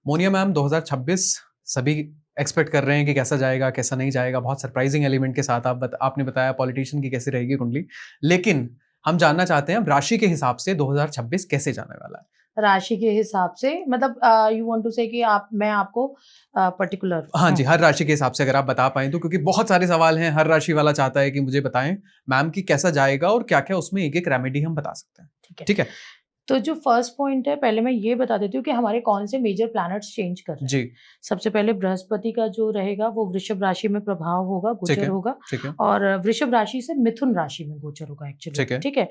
Moniya ma'am 2026 सभी expect कर रहे हैं कि कैसा जाएगा, कैसा नहीं जाएगा। बहुत सरप्राइजिंग एलिमेंट के साथ आपने बताया पॉलिटिशियन की कैसी रहेगी कुंडली। लेकिन हम जानना चाहते हैं राशि के हिसाब से 2026 कैसे जाने वाला है? राशि के हिसाब से मतलब यू वांट टू से कि मैं आपको पर्टिकुलर हाँ जी, हर राशि के हिसाब से अगर आप बता पाएँ तो, क्योंकि बहुत सारे सवाल हैं, हर राशि वाला चाहता है कि मुझे बताएँ मैम कि कैसा जाएगा और क्या-क्या उसमें एक-एक रेमेडी हम बता सकते हैं। ठीक है। ठीक है? तो जो फर्स्ट पॉइंट है, पहले मैं ये बता देती हूँ कि हमारे कौन से मेजर प्लैनेट्स चेंज कर रहे हैं। जी, सबसे पहले बृहस्पति का जो रहेगा वो वृषभ राशि में प्रभाव होगा, ठीक गोचर है, होगा ठीक है, और वृषभ राशि से मिथुन राशि में गोचर होगा एक्चुअली, ठीक है। ठीक है?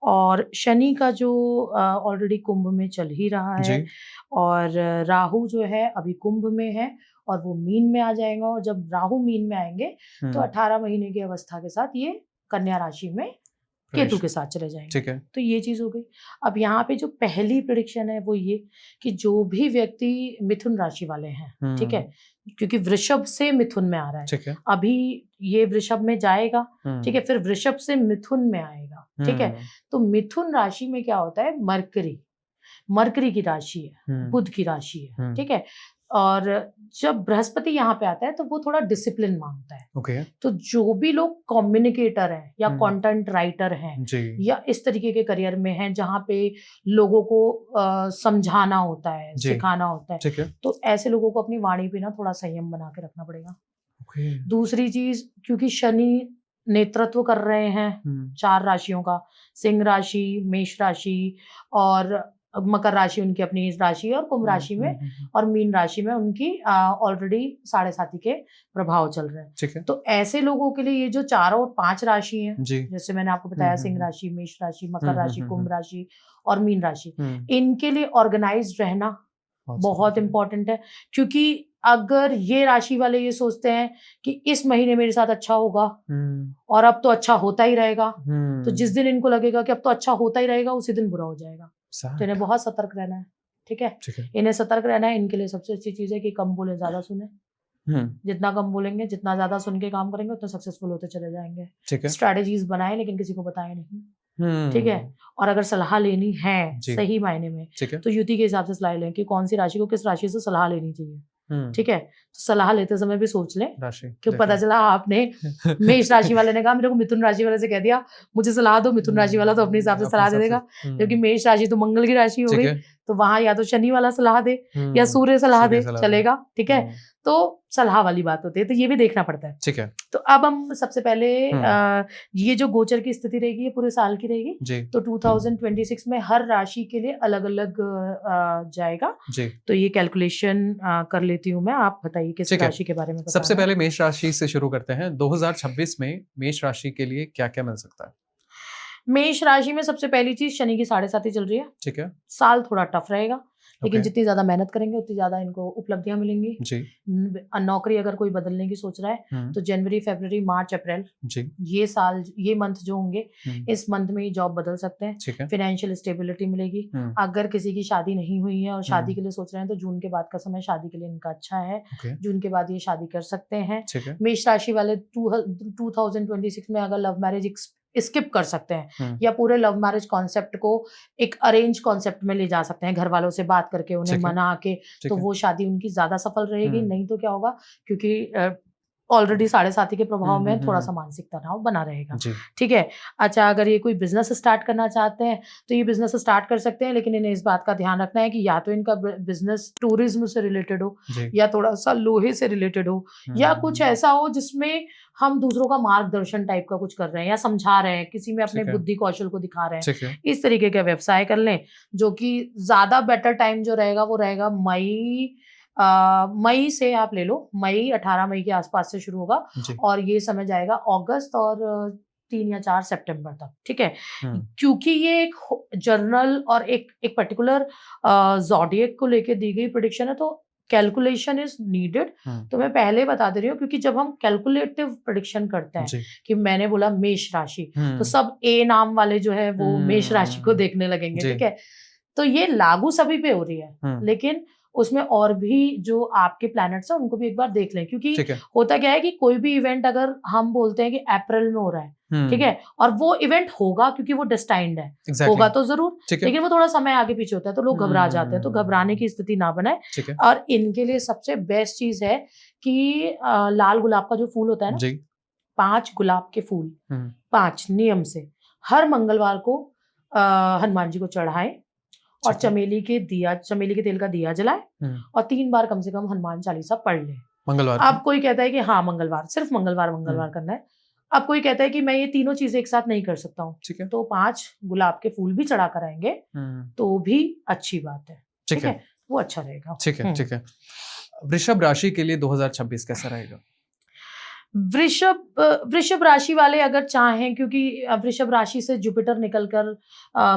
और शनि का जो ऑलरेडी कुंभ में चल ही रहा है जी, और राहु जो है अभी कुंभ में है और वो मीन में आ जाएगा और जब राहु मीन में आएंगे तो हुँ, 18 महीने की अवस्था के साथ ये कन्या राशि में केतु प्रवेश के साथ चले जाएंगे। ठीक है, तो ये चीज हो गई। अब यहाँ पे जो पहली प्रिडिक्शन है वो ये कि जो भी व्यक्ति मिथुन राशि वाले हैं, ठीक है, क्योंकि वृषभ से मिथुन में आ रहा है, ठीक है। अभी ये वृषभ में जाएगा, ठीक है, हुँ, फिर वृषभ से मिथुन में आएगा, ठीक है। हुँ, तो मिथुन राशि में क्या होता है, मरकरी मरकरी की राशि है, हुँ, बुध की राशि है, हुँ, ठीक है। और जब बृहस्पति यहाँ पे आता है तो वो थोड़ा डिसिप्लिन मांगता है। ओके, तो जो भी लोग कम्युनिकेटर हैं या हुँ, कंटेंट राइटर हैं जी, या इस तरीके के करियर में हैं जहाँ पे लोगों को समझाना होता है, जी, सिखाना होता है, ठीक है, तो ऐसे लोगों को अपनी वाणी पे ना थोड़ा संयम बना के रखना पड़ेगा। ओके, दूसरी चीज, क्योंकि शनि नेतृत्व कर रहे हैं हुँ, 4 राशियों का, सिंह राशि, मेष राशि और मकर राशि उनकी अपनी राशि है और कुंभ हुँ, राशि हुँ, में हुँ, हुँ, और मीन राशि में उनकी ऑलरेडी साढ़े साथी के प्रभाव चल रहे हैं। ठीक है, तो ऐसे लोगों के लिए ये जो चारों और 5 राशि हैं, जी, जैसे मैंने आपको हुँ, बताया हुँ, सिंह हुँ, राशि, मेष राशि, मकर हुँ, हुँ, राशि, हुँ, कुंभ हुँ, राशि और मीन राशि, हुँ, इनके लिए ऑर्गेनाइज्ड रहना बहुत बहुत ज़रूरी है। इम्पोर्टेंट है। क्योंकि अगर ये राशि वाले ये सोचते हैं कि इस महीने मेरे साथ अच्छा होगा हुँ, और अब तो अच्छा होता ही रहेगा, तो जिस हुँ, दिन इनको लगेगा कि अब तो अच्छा होता ही रहेगा, उसी दिन बुरा हो जाएगा। तो इन्हें सैड, बहुत सतर्क रहना है, ठीक है? ठीक है, इन्हें सतर्क रहना है, इनके लिए सबसे अच्छी चीज़ है कि कम बोलें, ज़्यादा सुनें। हुँ, जितना कम बोलेंगे, जितना ज़्यादा सुन के काम करेंगे, उतना सक्सेसफुल होते चले जाएँगे। ठीक है, स्ट्रैटेजीज़ बनाएँ लेकिन किसी को बताएँ नहीं, ठीक है? हुँ, और अगर सलाह लेनी है जी, सही मायने में, ठीक है, तो युति के हिसाब से सलाह लें कि कौन-सी राशि को किस राशि से सलाह लेनी चाहिए, हुँ, ठीक है? तो सलाह लेते समय भी सोच लें राशि, कि पता डेफिनिट चला आपने मेष राशि वाले ने कहा मेरे को मिथुन राशि वाले से कह दिया, मुझे सलाह दो, मिथुन राशि वाला तो अपने हिसाब से अपने सलाह दे हिसाब से देगा, क्योंकि हुँ, मेष राशि तो मंगल की राशि हो ठीक गई, है, तो वहाँ या तो शनि वाला सलाह दे या हुँ, सूर्य सलाह सूर्य दे, सलाह दें, चलेगा, ठीक है? हुँ, तो सलाह वाली बात होती है, तो ये भी देखना पड़ता है। ठीक है, तो अब हम सबसे पहले हुँ, ये जो गोचर की स्थिति रहेगी, ये पूरे साल की रहेगी, जी, तो 2026 में हर राशि के लिए अलग-अलग जाएगा। जी, तो ये कैलकुलेशन कर लेती हूँ मैं, आप बताइए किस ठीक है। राशि के बारे में सबसे बताना है? पहले मेष राशि से शुरू करते हैं। 2026 में मेष राशि के लिए क्या-क्या मिल सकता है? मेष राशि में सबसे पहली चीज़ शनि की साढ़े साती चल रही है। ठीक है, साल थोड़ा टफ रहेगा, लेकिन ओके, जितनी ज़्यादा मेहनत करेंगे उतनी ज़्यादा इनको उपलब्धियाँ मिलेंगी। जी, नौकरी अगर कोई बदलने की सोच रहा है, हुँ, तो जनवरी, फरवरी, मार्च, अप्रैल जी, ये मंथ जो होंगे, हुँ, इस मंथ में ये जॉब बदल सकते हैं। ठीक है, फाइनेंशियल स्टेबिलिटी मिलेगी। हुँ, अगर किसी की शादी नहीं हुई है और शादी हुँ, के लिए सोच रहे हैं, तो जून के बाद का समय शादी के लिए इनका अच्छा है। ओके, जून के बाद ये शादी कर सकते हैं। ठीक है, मेष राशि वाले 2026 में अगर लव मैरिज स्किप कर सकते हैं हुँ, या पूरे लव मैरिज कॉन्सेप्ट को एक अरेंज कॉन्सेप्ट में ले जा सकते हैं, घर वालों से बात करके, उन्हें ठीक है, मना के, ठीक तो है, वो शादी उनकी ज़्यादा सफल रहेगी। हुँ, नहीं तो क्या होगा, क्योंकि ऑलरेडी साढ़े साथी के हुँ, प्रभाव हुँ, में हुँ, थोड़ा-सा हुँ, मानसिक तनाव बना रहेगा, जी, ठीक है? अच्छा, अगर ये कोई बिज़नेस स्टार्ट करना चाहते हैं, तो ये बिज़नेस स्टार्ट कर सकते हैं, लेकिन इन्हें इस बात का ध्यान रखना है कि या तो इनका बिज़नेस टूरिज़्म से रिलेटेड हो जी, या थोड़ा-सा लोहे से रिलेटेड हो या कुछ हुँ, ऐसा हो जिसमें हम दूसरों का मार्गदर्शन टाइप का कुछ कर रहे हैं या समझा रहे हैं, किसी में अपने ठीक है, बुद्धि कौशल को दिखा रहे हैं। ठीक है, इस तरीके का व्यवसाय कर लें, जो कि ज़्यादा बेटर टाइम जो रहेगा वो रहेगा मई से आप ले लो, मई 18 मई के आसपास से शुरू होगा जी, और ये समय जाएगा अगस्त और 3 या 4 सितंबर तक, ठीक है? हुँ, क्योंकि ये एक जर्नल और एक पर्टिकुलर ज़ोडिएक को लेके दी गई प्रेडिक्शन है, तो कैलकुलेशन इज़ नीडेड। हुँ, तो मैं पहले ही बता दे रही हूँ, क्योंकि जब हम कैलकुलेटिव प्रेडिक्शन करते हैं जी, कि मैंने बोला मेष राशि, तो हुँ, सब ए नाम वाले जो है वो मेष राशि को हुँ, देखने लगेंगे, जी, ठीक है? तो ये लागू सभी पे हो रही है, हुँ, लेकिन उसमें और भी जो आपके प्लैनेट्स हैं उनको भी एक बार देख लें, क्योंकि ठीक है, होता क्या है कि कोई भी इवेंट अगर हम बोलते हैं कि अप्रैल में हो रहा है, ठीक है, और वो इवेंट होगा क्योंकि वो डिस्टाइंड है, होगा तो जरूर, लेकिन वो थोड़ा समय आगे पीछे होता है तो लोग घबरा जाते हैं, तो घबराने की स्थिति ना बनाए। और इनके लिए सबसे बेस्ट चीज है कि लाल गुलाब का जो फूल होता है ना, 5 गुलाब के फूल 5 नियम से हर मंगलवार को हनुमान जी को चढ़ाएं, और चमेली के तेल का दिया जलाए और 3 बार कम से कम हनुमान चालीसा पढ़ ले मंगलवार। अब कोई कहता है कि हाँ मंगलवार, सिर्फ मंगलवार करना है। अब कोई कहता है कि मैं ये तीनों चीजें एक साथ नहीं कर सकता हूँ, तो 5 गुलाब के फूल भी चढ़ा कर आएंगे तो भी अच्छी बात है, ठीक है, वो अच्छा रहेगा। ठीक है। वृषभ राशि के लिए 2026 कैसा रहेगा? वृषभ राशि वाले अगर चाहें, क्योंकि वृषभ राशि से जुपिटर निकलकर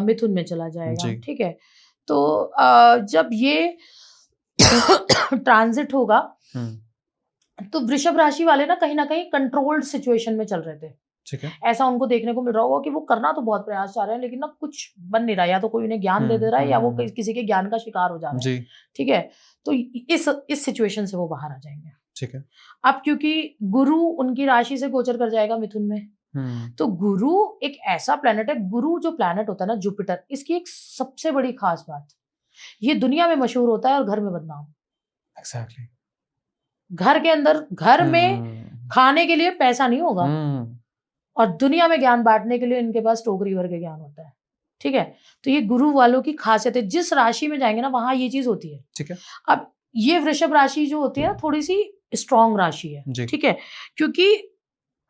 मिथुन में चला जाएगा, ठीक है, तो जब ये ट्रांजिट होगा तो वृषभ राशि वाले ना कहीं कंट्रोल्ड सिचुएशन में चल रहे थे, ठीक है, ऐसा उनको देखने को मिल रहा होगा कि वो करना तो बहुत प्रयास कर रहे हैं लेकिन ना कुछ बन नहीं रहा, या तो कोई उन्हें ज्ञान दे रहा है या वो किसी के ज्ञान का शिकार हो जा रहे हैं, ठीक है, तो इस सिचुएशन से वो बाहर आ जाएंगे, ठीक है। अब क्योंकि गुरु उनकी राशि से गोचर कर जाएगा मिथुन में, तो गुरु एक ऐसा प्लेनेट है, गुरु जो प्लेनेट होता है ना जुपिटर, इसकी एक सबसे बड़ी खास बात, ये दुनिया में मशहूर होता है और घर में बदनाम। एग्जैक्टली। घर के अंदर, घर में खाने के लिए पैसा नहीं होगा और दुनिया में ज्ञान बांटने के लिए इनके पास टोकरी भर के ज्ञान होता है, ठीक है, तो ये गुरु वालों की खासियत है, जिस राशि में जाएंगे ना वहां ये चीज होती है, ठीक है। अब ये वृषभ राशि जो होती है ना थोड़ी सी स्ट्रॉन्ग राशि है, ठीक है, क्योंकि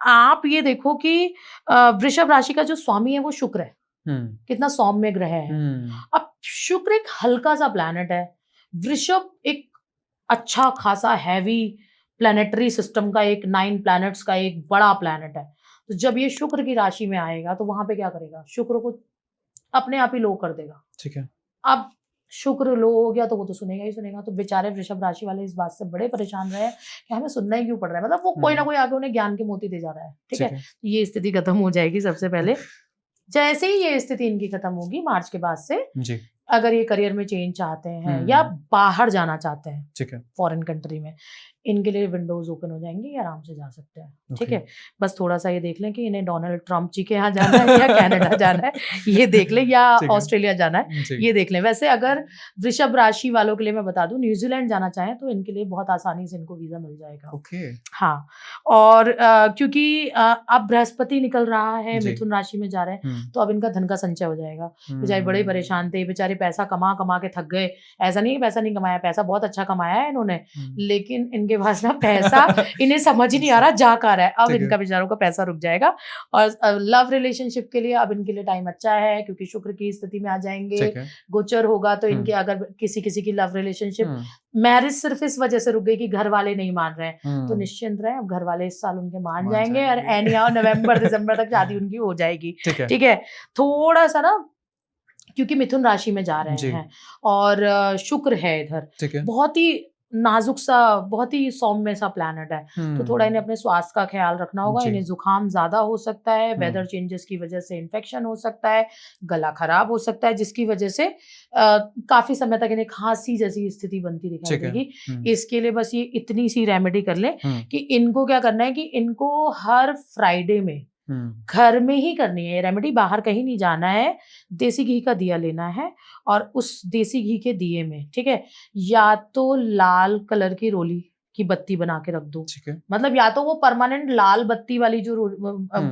आप ये देखो कि वृषभ राशि का जो स्वामी है वो शुक्र है, कितना सौम्य ग्रह है। अब शुक्र एक हल्का सा प्लैनेट है, वृषभ एक अच्छा खासा हैवी प्लैनेटरी सिस्टम का एक 9 प्लैनेट्स का एक बड़ा प्लैनेट है, तो जब ये शुक्र की राशि में आएगा तो वहां पे क्या करेगा, शुक्र को अपने आप ही लो कर देगा, ठीक है। अब शुक्र लो हो गया तो वो तो सुनेगा ही सुनेगा, तो बेचारे वृषभ राशि वाले इस बात से बड़े परेशान रहे कि हमें सुनना ही क्यों पड़ रहा है, मतलब वो कोई ना कोई आगे उन्हें ज्ञान के मोती दे जा रहा है, ठीक है। ये स्थिति खत्म हो जाएगी सबसे पहले, जैसे ही ये स्थिति इनकी खत्म होगी मार्च के बाद से जी। अगर ये करियर में चेंज चाहते हैं या बाहर जाना चाहते हैं, ठीक है, फॉरेन कंट्री में, इनके लिए विंडोज ओपन हो जाएंगी, आराम से जा सकते हैं, ठीक है। बस थोड़ा सा ये देख लें कि इन्हें डोनाल्ड ट्रंप जी के यहाँ जाना है या कनाडा जाना है, ये देख लें, या ऑस्ट्रेलिया जाना है, ये देख लें। वैसे अगर वृषभ राशि वालों के लिए मैं बता दूं, न्यूजीलैंड जाना चाहें तो इनके लिए बहुत आसानी से इनको वीजा मिल जाएगा, ओके। हाँ, और क्योंकि अब बृहस्पति निकल रहा है, मिथुन राशि में जा रहे हैं, तो अब इनका धन का संचय हो जाएगा। बेचारे बड़े परेशान थे, बेचारे पैसा कमा कमा के थक गए, ऐसा नहीं है पैसा नहीं कमाया, पैसा बहुत अच्छा कमाया है इन्होंने, लेकिन इनके पास ना पैसा इन्हें समझ ही नहीं आ रहा जा कहाँ रहा है। अब इनका बेचारों का पैसा रुक जाएगा, और लव रिलेशनशिप के लिए अब इनके लिए टाइम अच्छा है, क्योंकि शुक्र की स्थिति में आ जाएंगे, गोचर होगा, तो इनके अगर किसी की लव रिलेशनशिप, मैरिज सिर्फ इस वजह से रुक गई कि घर वाले नहीं मान रहे हैं, तो निश्चिंत रहे, अब घर वाले इस साल उनके मान जाएंगे और एनिया नवंबर दिसंबर तक शादी उनकी हो जाएगी, ठीक है। थोड़ा सा ना, क्योंकि मिथुन राशि में जा रहे हैं और शुक्र है इधर, बहुत ही नाजुक सा, बहुत ही सौम्य सा प्लैनेट है, तो थोड़ा इन्हें अपने स्वास्थ्य का ख्याल रखना होगा। इन्हें जुकाम ज्यादा हो सकता है, वेदर चेंजेस की वजह से इन्फेक्शन हो सकता है, गला खराब हो सकता है, जिसकी वजह से काफी समय तक इन्हें खांसी जैसी स्थिति बनती दिखाई देगी। इसके लिए बस ये इतनी सी रेमेडी कर लें कि इनको क्या करना है कि इनको हर फ्राइडे में घर में ही करनी है ये रेमेडी, बाहर कहीं नहीं जाना है। देसी घी का दिया लेना है और उस देसी घी के दिए में, ठीक है, या तो लाल कलर की रोली की बत्ती बना के रख दो, मतलब या तो वो परमानेंट लाल बत्ती वाली जो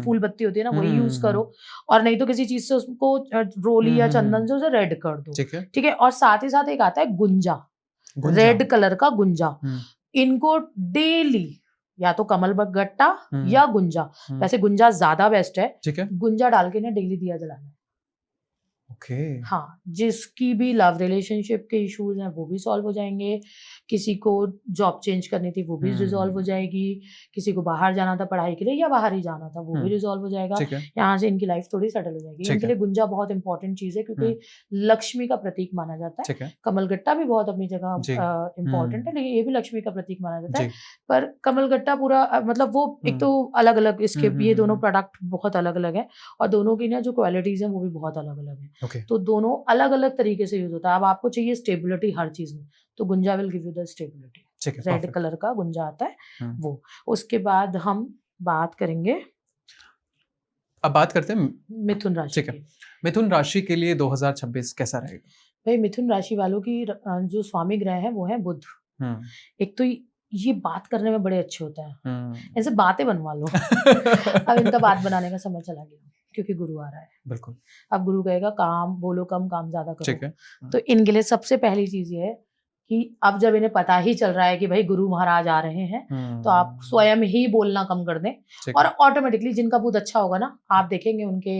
फूल बत्ती होती है ना वही यूज करो, और नहीं तो किसी चीज से उसको रोली या चंदन से उसे रेड कर दो, ठीक है। और साथ ही साथ एक आता है गुंजा, रेड कलर का गुंजा, इनको डेली या तो कमल गट्टा या गुंजा, वैसे गुंजा ज्यादा बेस्ट है, ठीक है, गुंजा डाल के ना डेली दिया जलाना है, ओके। हाँ, जिसकी भी लव रिलेशनशिप के इश्यूज हैं वो भी सॉल्व हो जाएंगे, किसी को जॉब चेंज करनी थी वो भी रिजॉल्व हो जाएगी, किसी को बाहर जाना था पढ़ाई के लिए या बाहर ही जाना था वो भी रिजॉल्व हो जाएगा, यहाँ से इनकी लाइफ थोड़ी सेटल हो जाएगी। इनके लिए गुंजा बहुत इंपॉर्टेंट चीज है, क्योंकि लक्ष्मी का प्रतीक माना जाता है। कमलगट्टा भी बहुत अपनी जगह इंपॉर्टेंट है, लेकिन ये भी लक्ष्मी का प्रतीक माना जाता है, पर कमलगट्टा पूरा मतलब वो एक तो अलग अलग, इसके ये दोनों प्रोडक्ट बहुत अलग अलग है, और दोनों की ना जो क्वालिटीज है वो भी बहुत अलग अलग है, तो दोनों अलग अलग तरीके से यूज होता है। अब आपको चाहिए स्टेबिलिटी हर चीज में, तो gunja will give you the stability, red colour का गुंजा आता है वो। उसके बाद हम बात करेंगे अब बात करते हैं मिथुन राशि ठीक है। की। मिथुन राशि के लिए 2026 कैसा रहेगा? भाई मिथुन राशि वालों की जो स्वामी ग्रह है वो है बुध। एक तो ये बात करने में बड़े अच्छे होते हैं, ऐसे बातें बनवा लो। अब इनका बात बनाने का समय चला गया क्योंकि गुरु आ रहा है। बिल्कुल। अब गुरु कहेगा काम बोलो कम, काम ज्यादा ठीक करो। है। तो इनके लिए सबसे पहली चीज ये है कि अब जब इन्हें पता ही चल रहा है कि भाई गुरु महाराज आ रहे हैं, तो आप स्वयं ही बोलना कम कर दें। ठीक और है। ऑटोमेटिकली जिनका बुध अच्छा होगा ना, आप देखेंगे उनके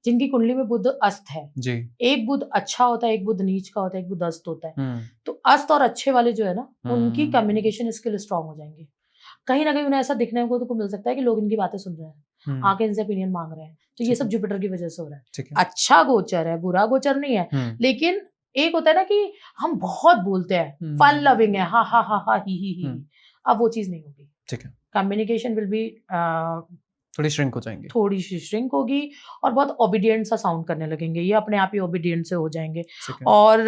जिनकी कुंडली में बुध अस्त है, जी। एक बुध अच्छा होता है, एक बुध नीच का होता है, एक बुध अस्त होता है। तो अस्त और अच्छे वाले जो है ना, उनकी कम्युनिकेशन स्किल स्ट्रांग हो जाएंगी। कहीं ना कहीं उन्हें ऐसा दिखने को मिल सकता है कि लोग इनकी बातें सुन रहे हैं, आके इनसे ओपिनियन मांग रहे हैं। तो ये सब जुपिटर की वजह से हो रहा है। ठीक है। अच्छा गोचर है, बुरा गोचर नहीं है। लेकिन एक होता है ना कि हम बहुत बोलते हैं, फन लविंग है, हा हा हा हा ही। अब वो चीज नहीं होगी। ठीक है। कम्युनिकेशन विल बी थोड़ी श्रिंक हो जाएंगे, थोड़ी सी श्रिंक होगी और बहुत ओबीडियंट सा साउंड करने लगेंगे। ये अपने आप ही ओबीडियंट से हो जाएंगे। और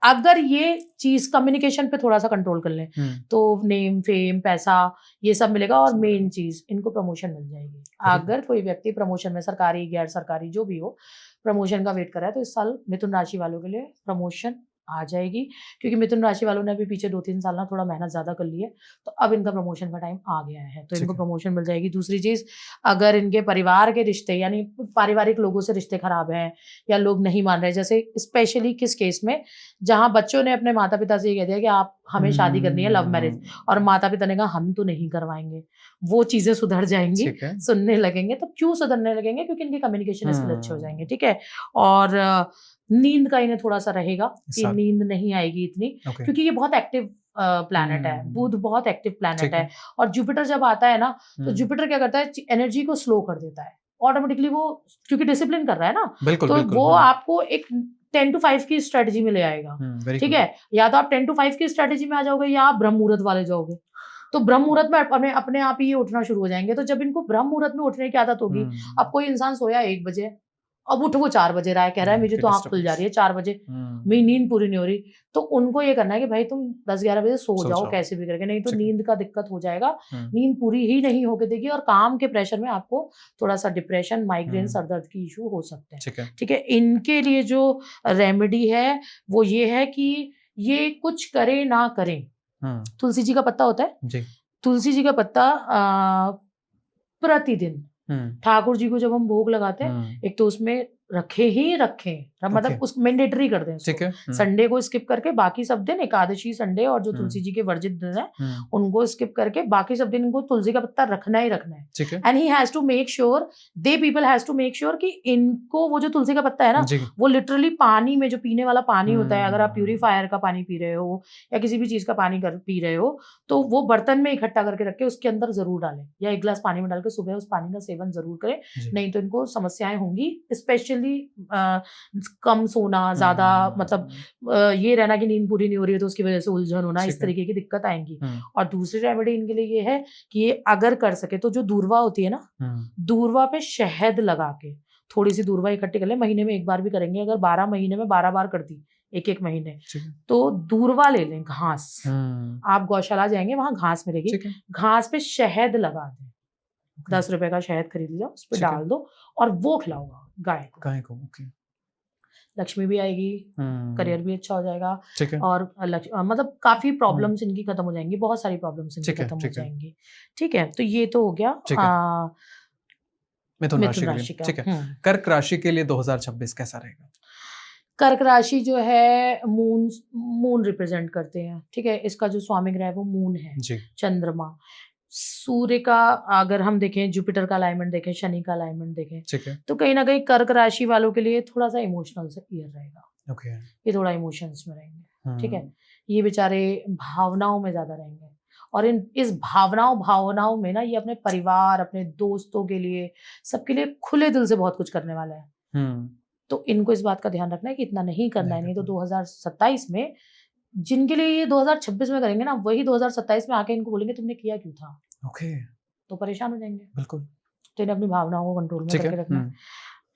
अगर ये चीज कम्युनिकेशन पे थोड़ा सा कंट्रोल कर लें तो नेम फेम पैसा ये सब मिलेगा। और मेन चीज इनको प्रमोशन मिल जाएगी। अगर कोई व्यक्ति प्रमोशन में, सरकारी गैर सरकारी जो भी हो, प्रमोशन का वेट कर रहा है, तो इस साल मिथुन राशि वालों के लिए प्रमोशन आ जाएगी। क्योंकि मिथुन राशि वालों ने अभी पीछे 2-3 साल ना थोड़ा मेहनत ज्यादा कर ली है, तो अब इनका प्रमोशन का टाइम आ गया है, तो इनको प्रमोशन मिल जाएगी। दूसरी चीज, अगर इनके परिवार के रिश्ते यानी पारिवारिक लोगों से रिश्ते खराब हैं या लोग नहीं मान रहे, जैसे स्पेशली किस केस में, जहां बच्चों ने अपने माता पिता से ये कह दिया कि आप हमें शादी करनी है लव मैरिज, और माता पिता ने कहा हम तो नहीं करवाएंगे, वो चीजें सुधर जाएंगी, सुनने लगेंगे। तो क्यों सुधरने लगेंगे? क्योंकि इनके कम्युनिकेशन स्किल अच्छे हो जाएंगे। ठीक है। और नींद का इन्हें थोड़ा सा रहेगा कि नींद नहीं आएगी इतनी, क्योंकि ये बहुत एक्टिव प्लैनेट है। बुध बहुत एक्टिव प्लैनेट है। और जुपिटर जब आता है ना, तो जुपिटर क्या करता है, एनर्जी को स्लो कर देता है ऑटोमेटिकली। वो क्योंकि डिसिप्लिन कर रहा है ना, तो वो आपको एक 10 to 5 की स्ट्रेटेजी में ले आएगा। ठीक है। या तो आप 10 to 5 की स्ट्रेटेजी में आ जाओगे, या आप ब्रह्म मुहूर्त वाले जाओगे। तो ब्रह्म मुहूर्त में अपने आप ही उठना शुरू हो जाएंगे। तो जब इनको ब्रह्म मुहूर्त में उठने की आदत होगी, अब कोई इंसान सोया 1 बजे, अब उठ वो 4 बजे रहा है, कह रहा है मुझे तो आंख खुल जा रही है 4 बजे, मेरी नींद पूरी नहीं हो रही, तो उनको ये करना है कि भाई तुम 10-11 बजे सो जाओ कैसे भी करके, नहीं तो नींद का दिक्कत हो जाएगा। नींद पूरी ही नहीं होके देगी, और काम के प्रेशर में आपको थोड़ा सा डिप्रेशन, माइग्रेन, सर दर्द की इशू हो सकते हैं। ठीक है। इनके लिए जो रेमेडी है वो ये है कि ये कुछ करे ना करें, तुलसी जी का पत्ता होता है, तुलसी जी का पत्ता प्रतिदिन ठाकुर जी को जब हम भोग लगाते हैं, एक तो उसमें रखें, मतलब उसको मैंडेटरी कर दें। ठीक है। संडे को स्किप करके बाकी सब दिन, एकादशी, संडे और जो तुलसी जी के वर्जित दिन है उनको स्किप करके बाकी सब दिन इनको तुलसी का पत्ता रखना ही रखना है। ठीक है। And he has to make sure, they people has to make sure कि इनको वो जो तुलसी का पत्ता है ना, वो लिटरली पानी में, जो पीने वाला पानी होता है, अगर आप प्यूरीफायर का पानी पी रहे हो या किसी भी चीज का पानी पी रहे हो, तो वो बर्तन में इकट्ठा करके रख के उसके अंदर जरूर डालें, या 1 गिलास पानी में डाल के सुबह उस पानी का सेवन जरूर करें, नहीं तो इनको समस्याएं होंगी। स्पेशली कम सोना, ज्यादा मतलब ये रहना कि नींद पूरी नहीं हो रही है तो उसकी वजह से उलझन होना, इस तरीके की दिक्कत आएंगी। और दूसरी रेमेडी इनके लिए ये है कि ये अगर कर सके तो जो दूर्वा होती है ना, दूर्वा पे शहद लगा के थोड़ी सी दूर्वा इकट्ठी कर ले, महीने में 1 बार भी करेंगे, अगर 12 महीने में 12 बार कर दी, 1-1 महीने, तो दूर्वा ले लें, घास, आप गौशाला जाएंगे वहां घास मिलेगी, घास पे शहद लगा दें, 10 रुपए का शहद खरीद लिया, उस पर डाल दो और वो खिलाओगा गाय को। लक्ष्मी भी आएगी, करियर भी अच्छा हो जाएगा, और मतलब काफी प्रॉब्लम्स इनकी खत्म हो जाएंगी, बहुत सारी प्रॉब्लम्स इनकी खत्म हो जाएंगी। ठीक है। तो ये तो हो गया मिथुन राशि का। ठीक है। कर्क राशि के लिए 2026 कैसा रहेगा? कर्क राशि जो है मून रिप्रेजेंट करते हैं। ठीक है। इसका जो स्वामी ग्रह है वो मून है, चंद्रमा। सूर्य का अगर हम देखें, जुपिटर का अलाइनमेंट देखें, शनि का अलाइनमेंट देखें, तो कहीं ना कहीं कर्क राशि वालों के लिए थोड़ा सा इमोशनल ईयर रहेगा। ये थोड़ा इमोशंस में रहेंगे। ठीक है। ये बेचारे भावनाओं में ज्यादा रहेंगे, और इस भावनाओं में ना ये अपने परिवार, अपने दोस्तों के लिए, सबके लिए खुले दिल से बहुत कुछ करने वाले हैं। तो इनको इस बात का ध्यान रखना है कि इतना नहीं करना है, नहीं तो 2027 में जिनके लिए ये 2026 में करेंगे ना, वही 2027 में आके इनको बोलेंगे तुमने किया क्यों था। तो परेशान हो जाएंगे। बिल्कुल। तो इन्हें अपनी भावनाओं को कंट्रोल में करके रखना है।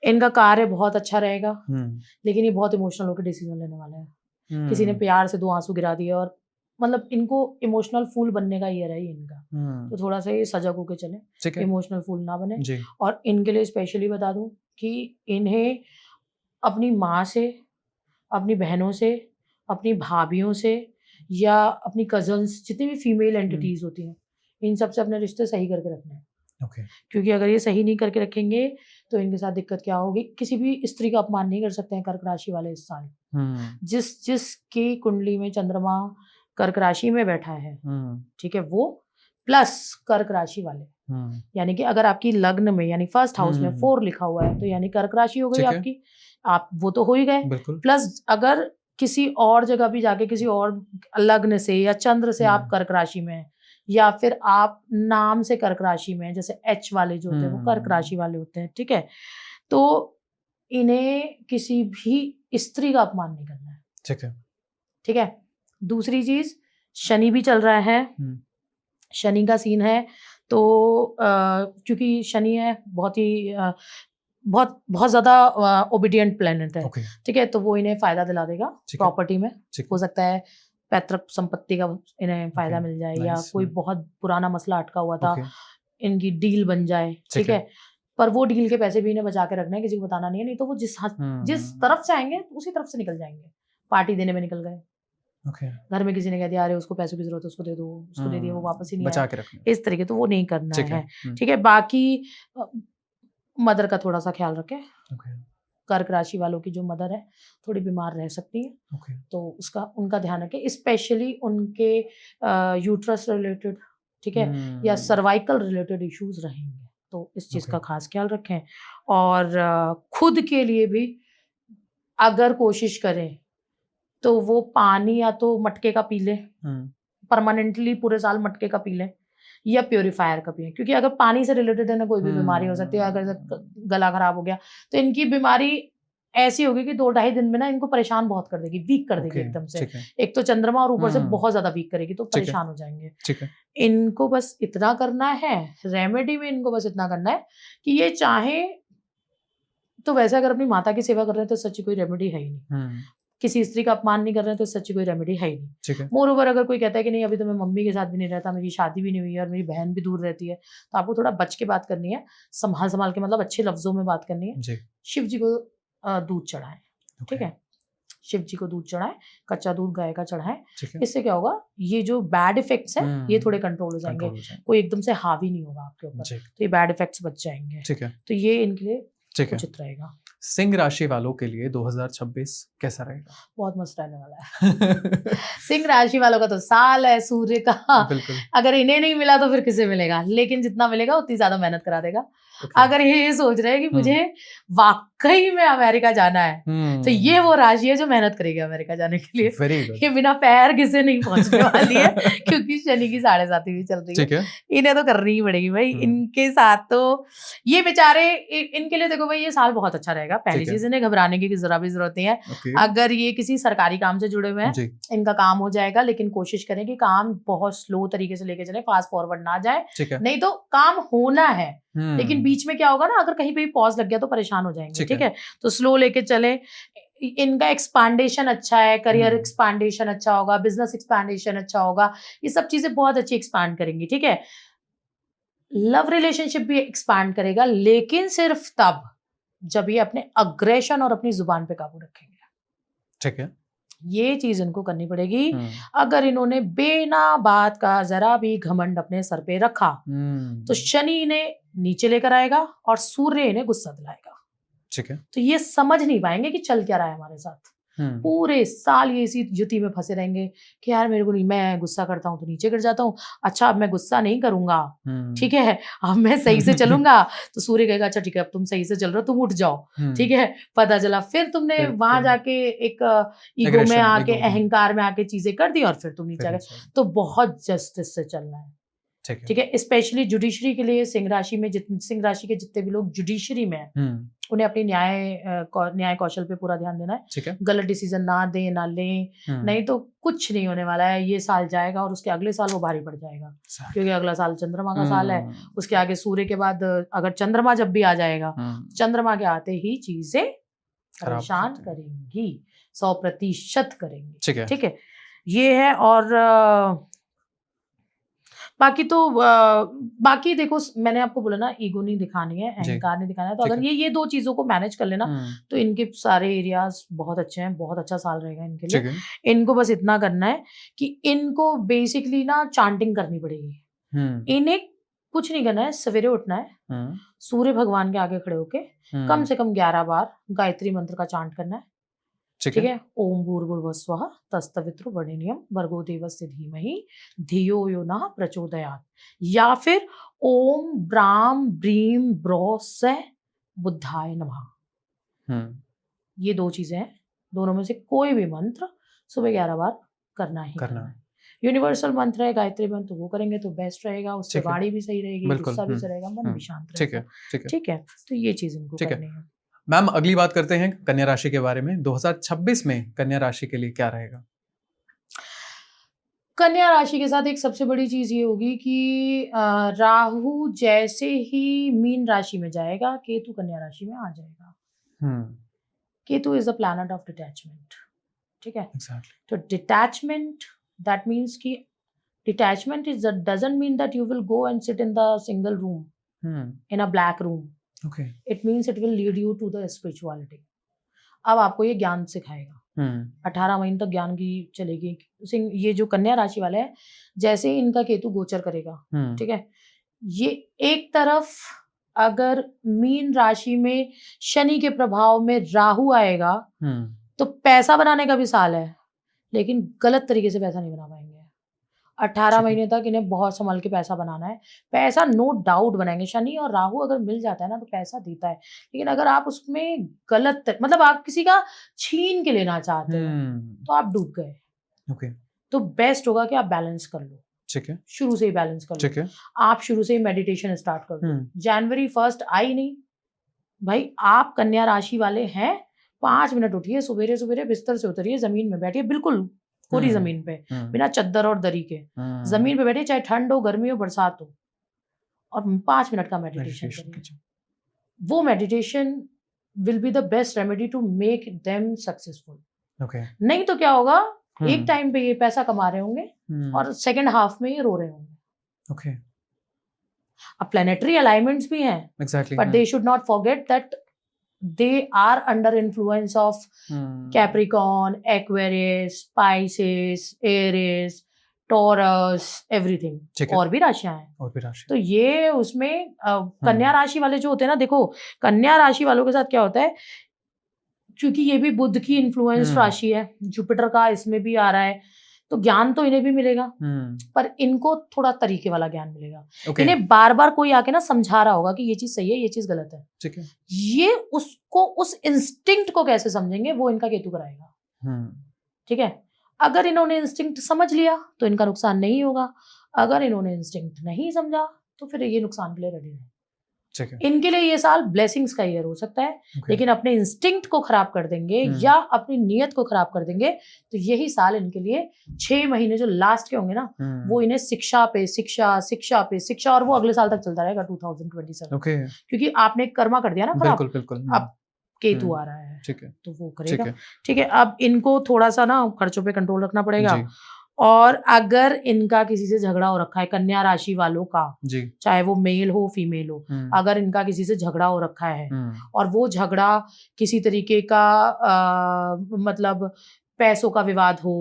इनका कार्य बहुत अच्छा रहेगा, लेकिन ये बहुत इमोशनल होकर डिसीजन लेने वाले हैं। किसी ने प्यार से 2 आंसू गिरा दिए और मतलब इनको इमोशनल फूल बनने का ईयर है ये इनका, तो थोड़ा सा ये सजग होके चले, ठीक है इमोशनल फूल ना बने। जी और इनके लिए स्पेशली बता दूं कि इन्हें अपनी माँ से, अपनी बहनों से, अपनी भाभीयों से या अपनी कजन्स, जितनी भी फीमेल एंटिटीज होती हैं, इन सब से अपने रिश्ते सही करके रखने हैं। ओके क्योंकि अगर ये सही नहीं करके रखेंगे तो इनके साथ दिक्कत क्या होगी, किसी भी स्त्री का अपमान नहीं कर सकते हैं कर्क राशि वाले इस साल। जिसकी कुंडली में चंद्रमा कर्क राशि में बैठा है, ठीक है, वो प्लस कर्क राशि वाले, यानी कि अगर आपकी लग्न में यानी फर्स्ट हाउस में 4 लिखा हुआ है तो यानी कर्क राशि हो गई ठीक है। आपकी, आप वो तो हो ही गए। बिल्कुल प्लस अगर किसी और जगह भी जाके किसी और लग्न से या चंद्र से आप कर्क राशि में हैं, या फिर आप नाम से कर्क राशि में हैं, जैसे एच वाले जो होते हैं वो कर्क राशि वाले होते हैं, ठीक है, तो इन्हें किसी भी स्त्री का अपमान नहीं करना है, ठीक है ठीक है। दूसरी चीज, शनि भी चल रहा है, शनि का सीन है, तो क्योंकि शनि है बहुत ही बहुत ज्यादा ओबीडियंट प्लेनेट है, ओके ठीक है, तो वो इन्हें फायदा दिला देगा ठीक है। प्रॉपर्टी में। ठीक हो सकता है पैतृक संपत्ति का इन्हें फायदा ओके, मिल जाए, या नाइस, कोई बहुत पुराना मसला अटका हुआ था, ओके इनकी डील बन जाए, ठीक है। पर वो डील के पैसे भी इन्हें बचा के रखने हैं, किसी को बताना नहीं है, नहीं तो वो जिस तरफ से आएंगे उसी तरफ से निकल जाएंगे। पार्टी देने में निकल गए, ओके घर में किसी ने कह दिया अरे उसको पैसों की जरूरत है, उसको दे दो, उसको दे दिया, वो वापस ही नहीं बचा आया, के रखना इस तरीके, तो वो नहीं करना ठीक है, है ठीक है। बाकी मदर का थोड़ा सा ख्याल रखें, ओके कर्क राशि वालों की जो मदर है थोड़ी बीमार रह सकती है, ओके तो उसका उनका ध्यान रखें, स्पेशली उनके यूट्रस रिलेटेड, ठीक है, या सर्वाइकल रिलेटेड इश्यूज रहेंगे, तो इस चीज का खास ख्याल रखें। और खुद के लिए भी अगर कोशिश करें तो वो पानी या तो मटके का पी लें, परमानेंटली पूरे साल मटके का पी लें, या प्योरीफायर का पिए, क्योंकि अगर पानी से रिलेटेड है ना कोई भी बीमारी हो सकती है। अगर गला खराब हो गया तो इनकी बीमारी ऐसी होगी कि 2-2.5 दिन में ना इनको परेशान बहुत कर देगी, वीक कर देगी एकदम से। एक तो चंद्रमा और ऊपर से बहुत ज्यादा वीक करेगी, तो परेशान हो जाएंगे। ठीक है इनको बस इतना करना है, रेमेडी में इनको बस इतना करना है कि ये चाहे तो वैसे अगर अपनी माता की सेवा कर रहे हैं तो सच्ची कोई रेमेडी है ही नहीं, किसी स्त्री का अपमान नहीं कर रहे हैं तो सच्ची कोई रेमेडी है ही नहीं। मोर ओवर अगर कोई कहता है कि नहीं अभी तो मैं मम्मी के साथ भी नहीं रहता, मेरी शादी भी नहीं हुई है और मेरी बहन भी दूर रहती है, तो आपको थोड़ा बच के बात करनी है, संभाल के, मतलब अच्छे लफ्जों में बात करनी है। शिव जी को दूध चढ़ाएं, ठीक है, शिव जी को दूध चढ़ाएं, कच्चा दूध गाय का चढ़ाएं, इससे क्या होगा, ये जो बैड इफेक्ट्स हैं ये थोड़े कंट्रोल हो जाएंगे, कोई एकदम से हावी नहीं होगा आपके ऊपर, तो ये बैड इफेक्ट्स बच जाएंगे, ठीक है। तो ये इनके लिए उचित रहेगा। सिंह राशि वालों के लिए 2026 कैसा रहेगा? बहुत मस्त रहने वाला है। सिंह राशि वालों का तो साल है सूर्य का, अगर इन्हें नहीं मिला तो फिर किसे मिलेगा, लेकिन जितना मिलेगा उतनी ज्यादा मेहनत करा देगा। अगर ये सोच रहे हैं कि मुझे वाकई में अमेरिका जाना है, तो ये वो राशि है जो मेहनत करेगी अमेरिका जाने के लिए। ये बिना पैर घिसे नहीं पहुंचने वाली है, क्योंकि शनि की 7.5 भी चल रही है, इन्हें तो करनी ही पड़ेगी भाई। इनके साथ तो ये बेचारे, इनके लिए देखो भाई ये साल बहुत अच्छा रहेगा। पहली चीज, इन्हें घबराने की जरा भी जरूरत नहीं है। अगर ये किसी सरकारी काम से जुड़े हुए हैं, इनका काम हो जाएगा, लेकिन कोशिश करें कि काम बहुत स्लो तरीके से लेके चले, फास्ट फॉरवर्ड ना जाए, नहीं तो काम होना है, लेकिन बीच में क्या होगा ना, अगर कहीं पे भी पॉज लग गया तो परेशान हो जाएंगे, ठीक है। तो स्लो लेके चले। इनका एक्सपांडेशन अच्छा है, करियर एक्सपांडेशन अच्छा होगा, बिजनेस एक्सपांडेशन अच्छा होगा, ये सब चीजें बहुत अच्छी एक्सपांड करेंगी, ठीक है। लव रिलेशनशिप भी एक्सपांड करेगा, लेकिन सिर्फ तब जब ये अपने अग्रेशन और अपनी जुबान पे काबू रखेंगे, ठीक है। ये चीज इनको करनी पड़ेगी। अगर इन्होंने बिना बात का जरा भी घमंड अपने सर पे रखा तो शनि इन्हें नीचे लेकर आएगा और सूर्य इन्हें गुस्सा दिलाएगा, ठीक है। तो ये समझ नहीं पाएंगे कि चल क्या रहा है हमारे साथ। पूरे साल ये इसी युति में फंसे रहेंगे कि यार मेरे को नहीं, मैं गुस्सा करता हूँ तो नीचे गिर जाता हूँ, अच्छा अब मैं गुस्सा नहीं करूंगा, ठीक है, अब मैं सही से चलूंगा। तो सूर्य कहेगा अच्छा ठीक है अब तुम सही से चल रहे हो, तुम उठ जाओ, ठीक है। पता चला फिर तुमने वहां जाके एक ईगो में आके, अहंकार में आके चीजें कर दी और फिर तुम नीचे आ गए। तो बहुत जस्टिस से चलना है, ठीक है। स्पेशली जुडिशरी के लिए सिंह राशि में, सिंह राशि के जितने भी लोग जुडिशरी में हैं, उन्हें अपनी न्याय कौशल पे पूरा ध्यान देना है। गलत डिसीजन ना दें ना लें, नहीं तो कुछ नहीं होने वाला है। ये साल जाएगा और उसके अगले साल वो भारी पड़ जाएगा, क्योंकि अगला साल चंद्रमा का साल है। उसके आगे सूर्य के बाद अगर चंद्रमा जब भी आ जाएगा, चंद्रमा के आते ही चीजें परेशान करेंगी, 100% करेंगी, ठीक है। ये है। और बाकी तो बाकी देखो, मैंने आपको बोला ना, ईगो नहीं दिखानी है, जी, अहंकार नहीं दिखाना है। तो ठीक अगर है। ये 2 चीजों को मैनेज कर लेना, हम्म, तो इनके सारे एरियाज बहुत अच्छे हैं, बहुत अच्छा साल रहेगा इनके लिए। ठीक है। इनको बस इतना करना है कि इनको बेसिकली ना चांटिंग करनी पड़ेगी। हम्म, इन्हें कुछ नहीं करना है, सवेरे उठना है, हम्म, सूर्य भगवान के आगे खड़े होके कम से कम 11 बार गायत्री मंत्र का चांट करना है। ठीक ठीक है। है, ओम भूर्भुवस्वः तत्सवितुर्वरेण्यम भर्गो देवस्य धीमहि धियो यो नः प्रचोदयात्, या फिर ओम ब्राम ब्रीम ब्रो स बुद्धाय नमः। हम्म, ये 2 चीजें हैं, दोनों में से कोई भी मंत्र सुबह 11 बार करना ही करना करना है। है। यूनिवर्सल मंत्र है गायत्री मंत्र, वो करेंगे तो बेस्ट रहेगा, उससे ठीक है, वाणी भी सही रहेगी, बिल्कुल। गुस्सा भी सही रहेगा, मन भी शांत ठीक रहेगा। है, ठीक है, ठीक है, तो ये चीज इनको ठीक है। करनी है। मैम, अगली बात करते हैं कन्या राशि के बारे में। 2026 में कन्या राशि के लिए क्या रहेगा? कन्या राशि के साथ एक सबसे बड़ी चीज ये होगी कि राहु जैसे ही मीन राशि में जाएगा, केतु कन्या राशि में आ जाएगा। Hmm, Ketu is the planet of detachment. ठीक है, एग्जैक्टली। तो डिटैचमेंट, दैट मीन्स कि detachment is doesn't mean that you will go and sit in the single room, in a black room. Okay. It means it will lead you to the spirituality. अब आपको ये ज्ञान सिखाएगा। 18 महीने तक ज्ञान की चलेगी। ये जो कन्या राशि वाले हैं, जैसे ही इनका केतु गोचर करेगा, ठीक है, ये एक तरफ अगर मीन राशि में शनि के प्रभाव में राहु आएगा, तो पैसा बनाने का भी साल है, लेकिन गलत तरीके से पैसा नहीं बना पाएंगे। 18 महीने तक इन्हें बहुत संभल के पैसा बनाना है। पैसा नो डाउट बनाएंगे। शनि और राहु अगर मिल जाता है ना, तो पैसा देता है, लेकिन अगर आप उसमें गलत, मतलब आप किसी का छीन के लेना चाहते हो, तो आप डूब गए। ओके। तो बेस्ट होगा कि आप बैलेंस कर लो, ठीक है, शुरू से ही बैलेंस कर लो। ठीक है। आप शुरू से ही मेडिटेशन स्टार्ट कर दो। जनवरी 1 आई नहीं भाई, आप कन्या राशि वाले हैं, 5 मिनट उठिए, सवेरे सवेरे बिस्तर से उतरिए, जमीन में बैठिए, बिल्कुल पूरी जमीन पे, बिना चद्दर और दरी के जमीन पे बैठिए, चाहे ठंड हो, गर्मी हो, बरसात हो, और 5 मिनट का मेडिटेशन करिए। वो meditation will be the best remedy to make them successful. Okay. नहीं तो क्या होगा, एक टाइम पे ये पैसा कमा रहे होंगे और सेकंड हाफ में ये रो रहे होंगे। ओके। अब प्लैनेटरी अलाइनमेंट्स भी हैं, exactly, but they should not forget that they are under influence of Capricorn, Aquarius, Pisces, Aries, Taurus, everything। और भी राशियां हैं, और भी राशि। तो ये उसमें कन्या राशि वाले जो होते हैं ना, देखो कन्या राशि वालों के साथ क्या होता है, क्योंकि ये भी बुध की इन्फ्लुएंस राशि है, जुपिटर का इसमें भी आ रहा है, तो ज्ञान तो इन्हें भी मिलेगा, पर इनको थोड़ा तरीके वाला ज्ञान मिलेगा। इन्हें बार बार कोई आके ना समझा रहा होगा कि ये चीज सही है, ये चीज गलत है। ठीक है। ये उसको, उस इंस्टिंक्ट को कैसे समझेंगे, वो इनका केतु कराएगा। ठीक है, अगर इन्होंने इंस्टिंक्ट समझ लिया तो इनका नुकसान नहीं होगा, अगर इन्होंने इंस्टिंक्ट नहीं समझा तो फिर ये नुकसान के लिए रेडी है। इनके लिए ये साल ब्लेसिंग्स का ईयर हो सकता है, लेकिन अपने इंस्टिंक्ट को खराब कर देंगे या अपनी नीयत को खराब कर देंगे, तो यही साल इनके लिए 6 महीने जो लास्ट के होंगे ना, वो इन्हें शिक्षा पे शिक्षा, शिक्षा पे शिक्षा, और वो अगले साल तक चलता रहेगा 2027। क्योंकि आपने कर्मा कर दिया ना खराब। बिल्कुल, बिल्कुल। अब केतु आ रहा है, ठीक है, तो वो करेगा। ठीक है, अब इनको थोड़ा सा ना खर्चों पे कंट्रोल रखना पड़ेगा। जी। और अगर इनका किसी से झगड़ा हो रखा है, कन्या राशि वालों का, जी, चाहे वो मेल हो फीमेल हो, अगर इनका किसी से झगड़ा हो रखा है और वो झगड़ा किसी तरीके का मतलब पैसों का विवाद हो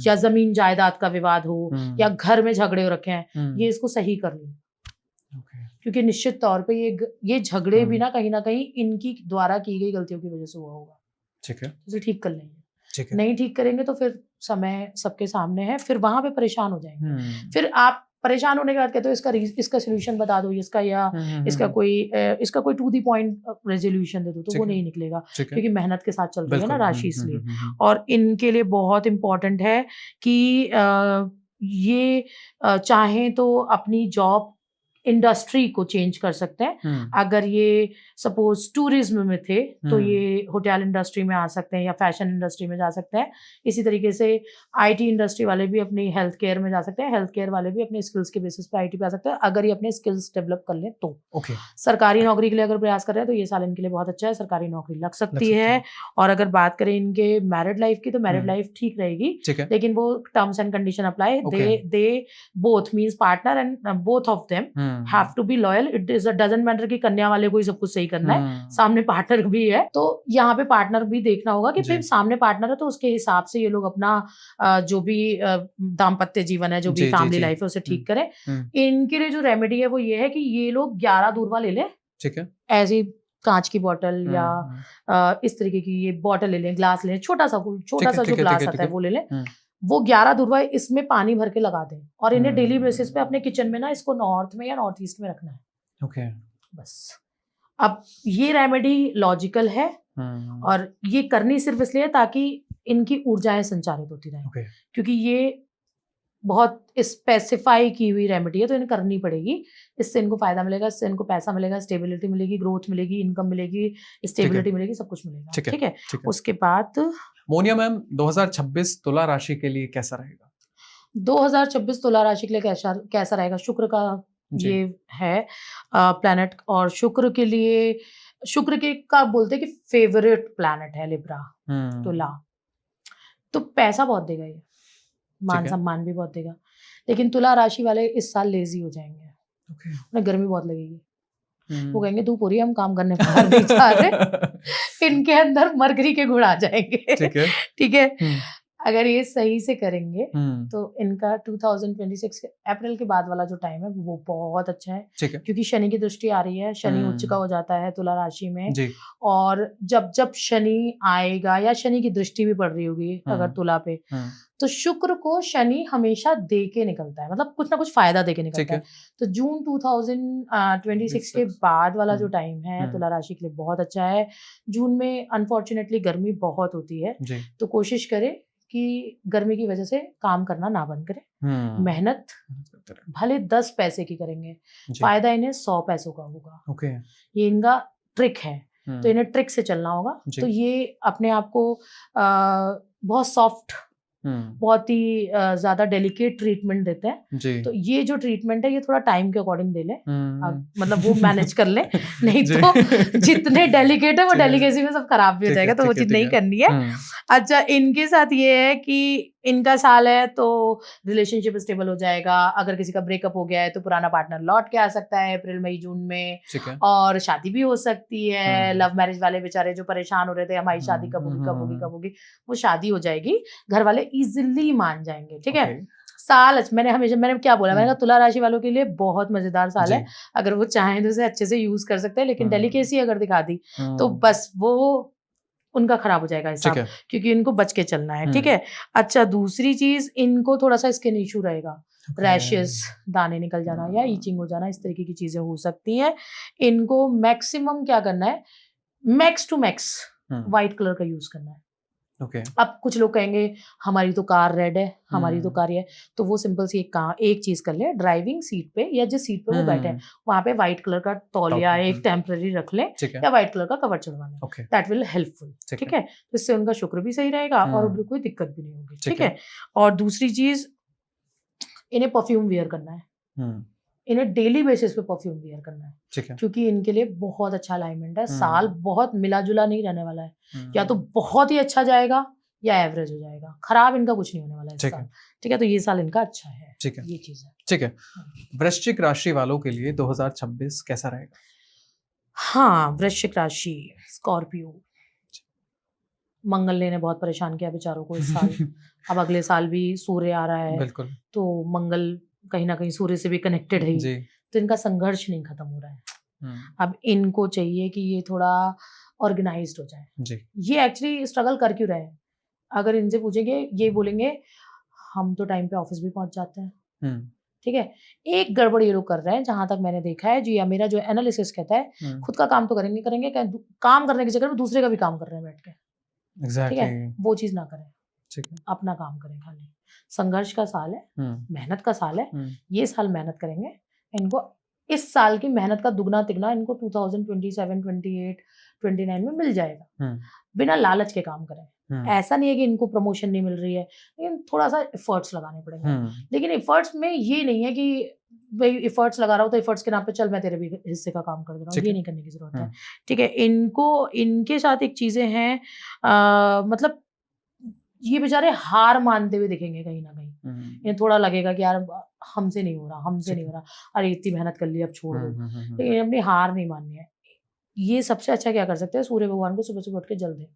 या जमीन जायदाद का विवाद हो या घर में झगड़े हो रखे हैं, ये इसको सही कर लो। क्योंकि निश्चित तौर पे ये झगड़े भी ना कहीं इनकी द्वारा की गई गलतियों की वजह से हुआ होगा। ठीक है, इसे ठीक कर लेंगे। नहीं ठीक करेंगे तो फिर समय सबके सामने है, फिर वहां पे परेशान हो जाएंगे। फिर आप परेशान होने के बाद कहते हो इसका सोल्यूशन बता दो, इसका या इसका कोई टू दी पॉइंट रेजोल्यूशन दे दो, तो वो नहीं निकलेगा, क्योंकि मेहनत के साथ चल रही है ना राशि, इसलिए। और इनके लिए बहुत इम्पोर्टेंट है कि ये चाहें तो अपनी जॉब इंडस्ट्री को चेंज कर सकते हैं। अगर ये सपोज टूरिज्म में थे तो ये होटल इंडस्ट्री में आ सकते हैं या फैशन इंडस्ट्री में जा सकते हैं। इसी तरीके से आईटी इंडस्ट्री वाले भी अपनी हेल्थ केयर में जा सकते हैं, हेल्थ केयर वाले भी अपने स्किल्स के बेसिस पे आईटी पे आ सकते हैं, अगर ये अपने स्किल्स डेवलप कर ले तो। सरकारी नौकरी के लिए अगर प्रयास कर रहे हैं तो ये साल इनके लिए बहुत अच्छा है, सरकारी नौकरी लग सकती है। और अगर बात करें इनके मैरिड लाइफ की तो मैरिड लाइफ ठीक रहेगी, लेकिन वो terms and condition apply, they both means partner and both of them have to be loyal. It is doesn't matter कि कन्या वाले को ही सब कुछ सही करना है, सामने पार्टनर भी है तो यहाँ पे पार्टनर भी देखना होगा कि फिर सामने पार्टनर है तो उसके हिसाब से ये लोग अपना जो भी दाम्पत्य जीवन है, जो भी फैमिली लाइफ है उसे ठीक करें। इनके लिए जो रेमेडी है वो ये है कि ये लोग 11 दूरवा ले लें, ठीक है, ऐसी कांच की बोतल या इस तरीके की ये बोतल ले लें, ग्लास ले लें, छोटा सा जो ग्लास आता है वो ले लें, वो 11 दूरवा इसमें पानी भर के लगा दें और इन्हें डेली बेसिस पे अपने किचन में ना इसको नॉर्थ में या नॉर्थ ईस्ट में रखना है। ओके बस। अब ये रेमेडी लॉजिकल है और ये करनी सिर्फ इसलिए ताकि इनकी ऊर्जाएं संचारित होती रहें, क्योंकि ये बहुत स्पेसिफाई की हुई रेमेडी है तो इन्हें करनी पड़ेगी। इससे इनको फायदा मिलेगा, इससे इनको पैसा मिलेगा, स्टेबिलिटी मिलेगी, ग्रोथ मिलेगी, इनकम मिलेगी, स्टेबिलिटी मिलेगी, सब कुछ मिलेगा। ठीक है। उसके बाद मोनिया मैम 2026 तुला राशि के लिए कैसा रहेगा? 2026 तुला राशि के लिए कैसा रहेगा? शुक्र का ये है प्लैनेट, और शुक्र के लिए शुक्र के का बोलते हैं कि फेवरेट प्लैनेट है लिब्रा तुला, तो पैसा बहुत देगा ये, मान सम्मान भी बहुत देगा, लेकिन तुला राशि वाले इस साल लेजी हो जाएंगे, उन्हें गर्मी बहुत लगेगी, वो कहेंगे धूप हो रही है, हम काम करने बाहर नहीं जा रहे। इनके अंदर मरकरी के गुण आ जाएंगे। ठीक है। अगर ये सही से करेंगे तो इनका 2026 अप्रैल के बाद वाला जो टाइम है वो बहुत अच्छा है, क्योंकि शनि की दृष्टि आ रही है, शनि उच्च का हो जाता है तुला राशि में, और जब जब शनि आएगा या शनि की दृष्टि भी पड़ रही होगी अगर तुला पे, तो शुक्र को शनि हमेशा दे के निकलता है, मतलब कुछ ना कुछ फायदा दे के निकलता है। तो जून 2026 के बाद वाला जो टाइम है तुला राशि के लिए बहुत अच्छा है। जून में अनफॉर्चुनेटली गर्मी बहुत होती है, तो कोशिश करें कि गर्मी की वजह से काम करना ना बंद करें, मेहनत भले 10 पैसे की करेंगे, फायदा इन्हें 100 पैसों का होगा। ये इनका ट्रिक है, तो इन्हें ट्रिक से चलना होगा। तो ये अपने आप को बहुत सॉफ्ट, बहुत ही ज्यादा डेलिकेट ट्रीटमेंट देते हैं, तो ये जो ट्रीटमेंट है ये थोड़ा टाइम के अकॉर्डिंग दे ले, मतलब वो मैनेज कर ले, नहीं तो जितने डेलिकेट है वो डेलिकेसी में सब खराब भी हो जाएगा, तो वो चीज नहीं करनी है। अच्छा, इनके साथ ये है कि इनका साल है तो रिलेशनशिप स्टेबल हो जाएगा, अगर किसी का ब्रेकअप हो गया है तो पुराना पार्टनर लौट के आ सकता है अप्रैल मई जून में, और शादी भी हो सकती है। लव मैरिज वाले बेचारे जो परेशान हो रहे थे हमारी शादी कब होगी कब होगी कब होगी, वो शादी हो जाएगी, घर वाले इजिली मान जाएंगे। ठीक है। साल मैंने क्या बोला, मैंने कहा तुला राशि वालों के लिए बहुत मजेदार साल है, अगर वो चाहें तो उसे अच्छे से यूज कर सकते हैं, लेकिन डेलिकेसी अगर दिखा दी तो बस वो उनका खराब हो जाएगा हिसाब, क्योंकि इनको बच के चलना है। ठीक है। अच्छा, दूसरी चीज, इनको थोड़ा सा स्किन इशू रहेगा, रैशेस, दाने निकल जाना या ईचिंग हो जाना, इस तरीके की चीजें हो सकती हैं। इनको मैक्सिमम क्या करना है, max to max white colour का यूज करना है। अब कुछ लोग कहेंगे हमारी तो कार रेड है, हमारी तो कार है, तो वो सिंपल सी एक चीज कर ले, ड्राइविंग सीट पे या जिस सीट पे वो बैठे हैं वहां पे व्हाइट कलर का तौलिया एक टेम्पररी रख ले या व्हाइट कलर का कवर चढ़वा ले, दैट विल हेल्पफुल। ठीक है। तो इससे उनका शुक्र भी सही रहेगा और उनको कोई दिक्कत भी नहीं होगी। ठीक है। और दूसरी चीज, इन्हें परफ्यूम वेयर करना है, इन्हें डेली बेसिस पे परफ्यूम वेयर करना है, क्योंकि इनके लिए बहुत अच्छा अलाइनमेंट है। साल बहुत मिला जुला नहीं रहने वाला है, या तो बहुत ही अच्छा जाएगा या एवरेज हो जाएगा, खराब इनका कुछ नहीं होने वाला है इस साल। ठीक है। तो ये साल इनका अच्छा है। ठीक है, ये चीज है। ठीक है। वृश्चिक राशि वालों के लिए 2026 कैसा रहेगा? हाँ, वृश्चिक राशि, स्कॉर्पियो, मंगल ने बहुत परेशान किया बेचारों को इस साल। अब अगले साल भी सूर्य आ रहा है, बिल्कुल, तो मंगल कहीं ना कहीं सूर्य से भी कनेक्टेड है, तो इनका संघर्ष नहीं खत्म हो रहा है। अब इनको चाहिए कि ये थोड़ा ऑर्गेनाइज्ड हो जाए। ये एक्चुअली स्ट्रगल कर क्यों रहे हैं, अगर इनसे पूछेंगे ये बोलेंगे हम तो टाइम पे ऑफिस भी पहुंच जाते हैं। ठीक है। एक गड़बड़ ये लोग कर रहे हैं जहां तक मैंने देखा है जी, या मेरा जो एनालिसिस कहता है, खुद का काम तो करेंगे, काम करने की जगह में दूसरे का भी काम कर रहे हैं बैठ के। ठीक है। वो चीज ना करें, अपना काम करें। खाली संघर्ष का साल है, मेहनत का साल है, ये साल मेहनत करेंगे, इनको इस साल की मेहनत का दुगना तिगना इनको 2027, 28, 29 में मिल जाएगा, बिना लालच के काम करें। ऐसा नहीं है कि इनको प्रमोशन नहीं मिल रही है, लेकिन थोड़ा सा एफर्ट्स लगाने पड़ेंगे। लेकिन एफर्ट्स में ये नहीं है कि भाई एफर्ट्स लगा रहा हूँ तो एफर्ट्स के नाम पे चल मैं तेरे भी हिस्से का काम कर दे रहा हूँ, ये नहीं करने की जरूरत है। ठीक है, इनको इनके साथ एक चीजें हैं, मतलब ये बेचारे हार मानते हुए दिखेंगे कहीं ना कहीं। इन्हें थोड़ा लगेगा कि यार हमसे नहीं हो रहा, हमसे नहीं हो रहा, अरे इतनी मेहनत कर ली अब छोड़ दो, लेकिन अपनी हार नहीं माननी है। ये सबसे अच्छा क्या कर सकते हैं, सूर्य भगवान को सुबह सुबह उठ के जल दें।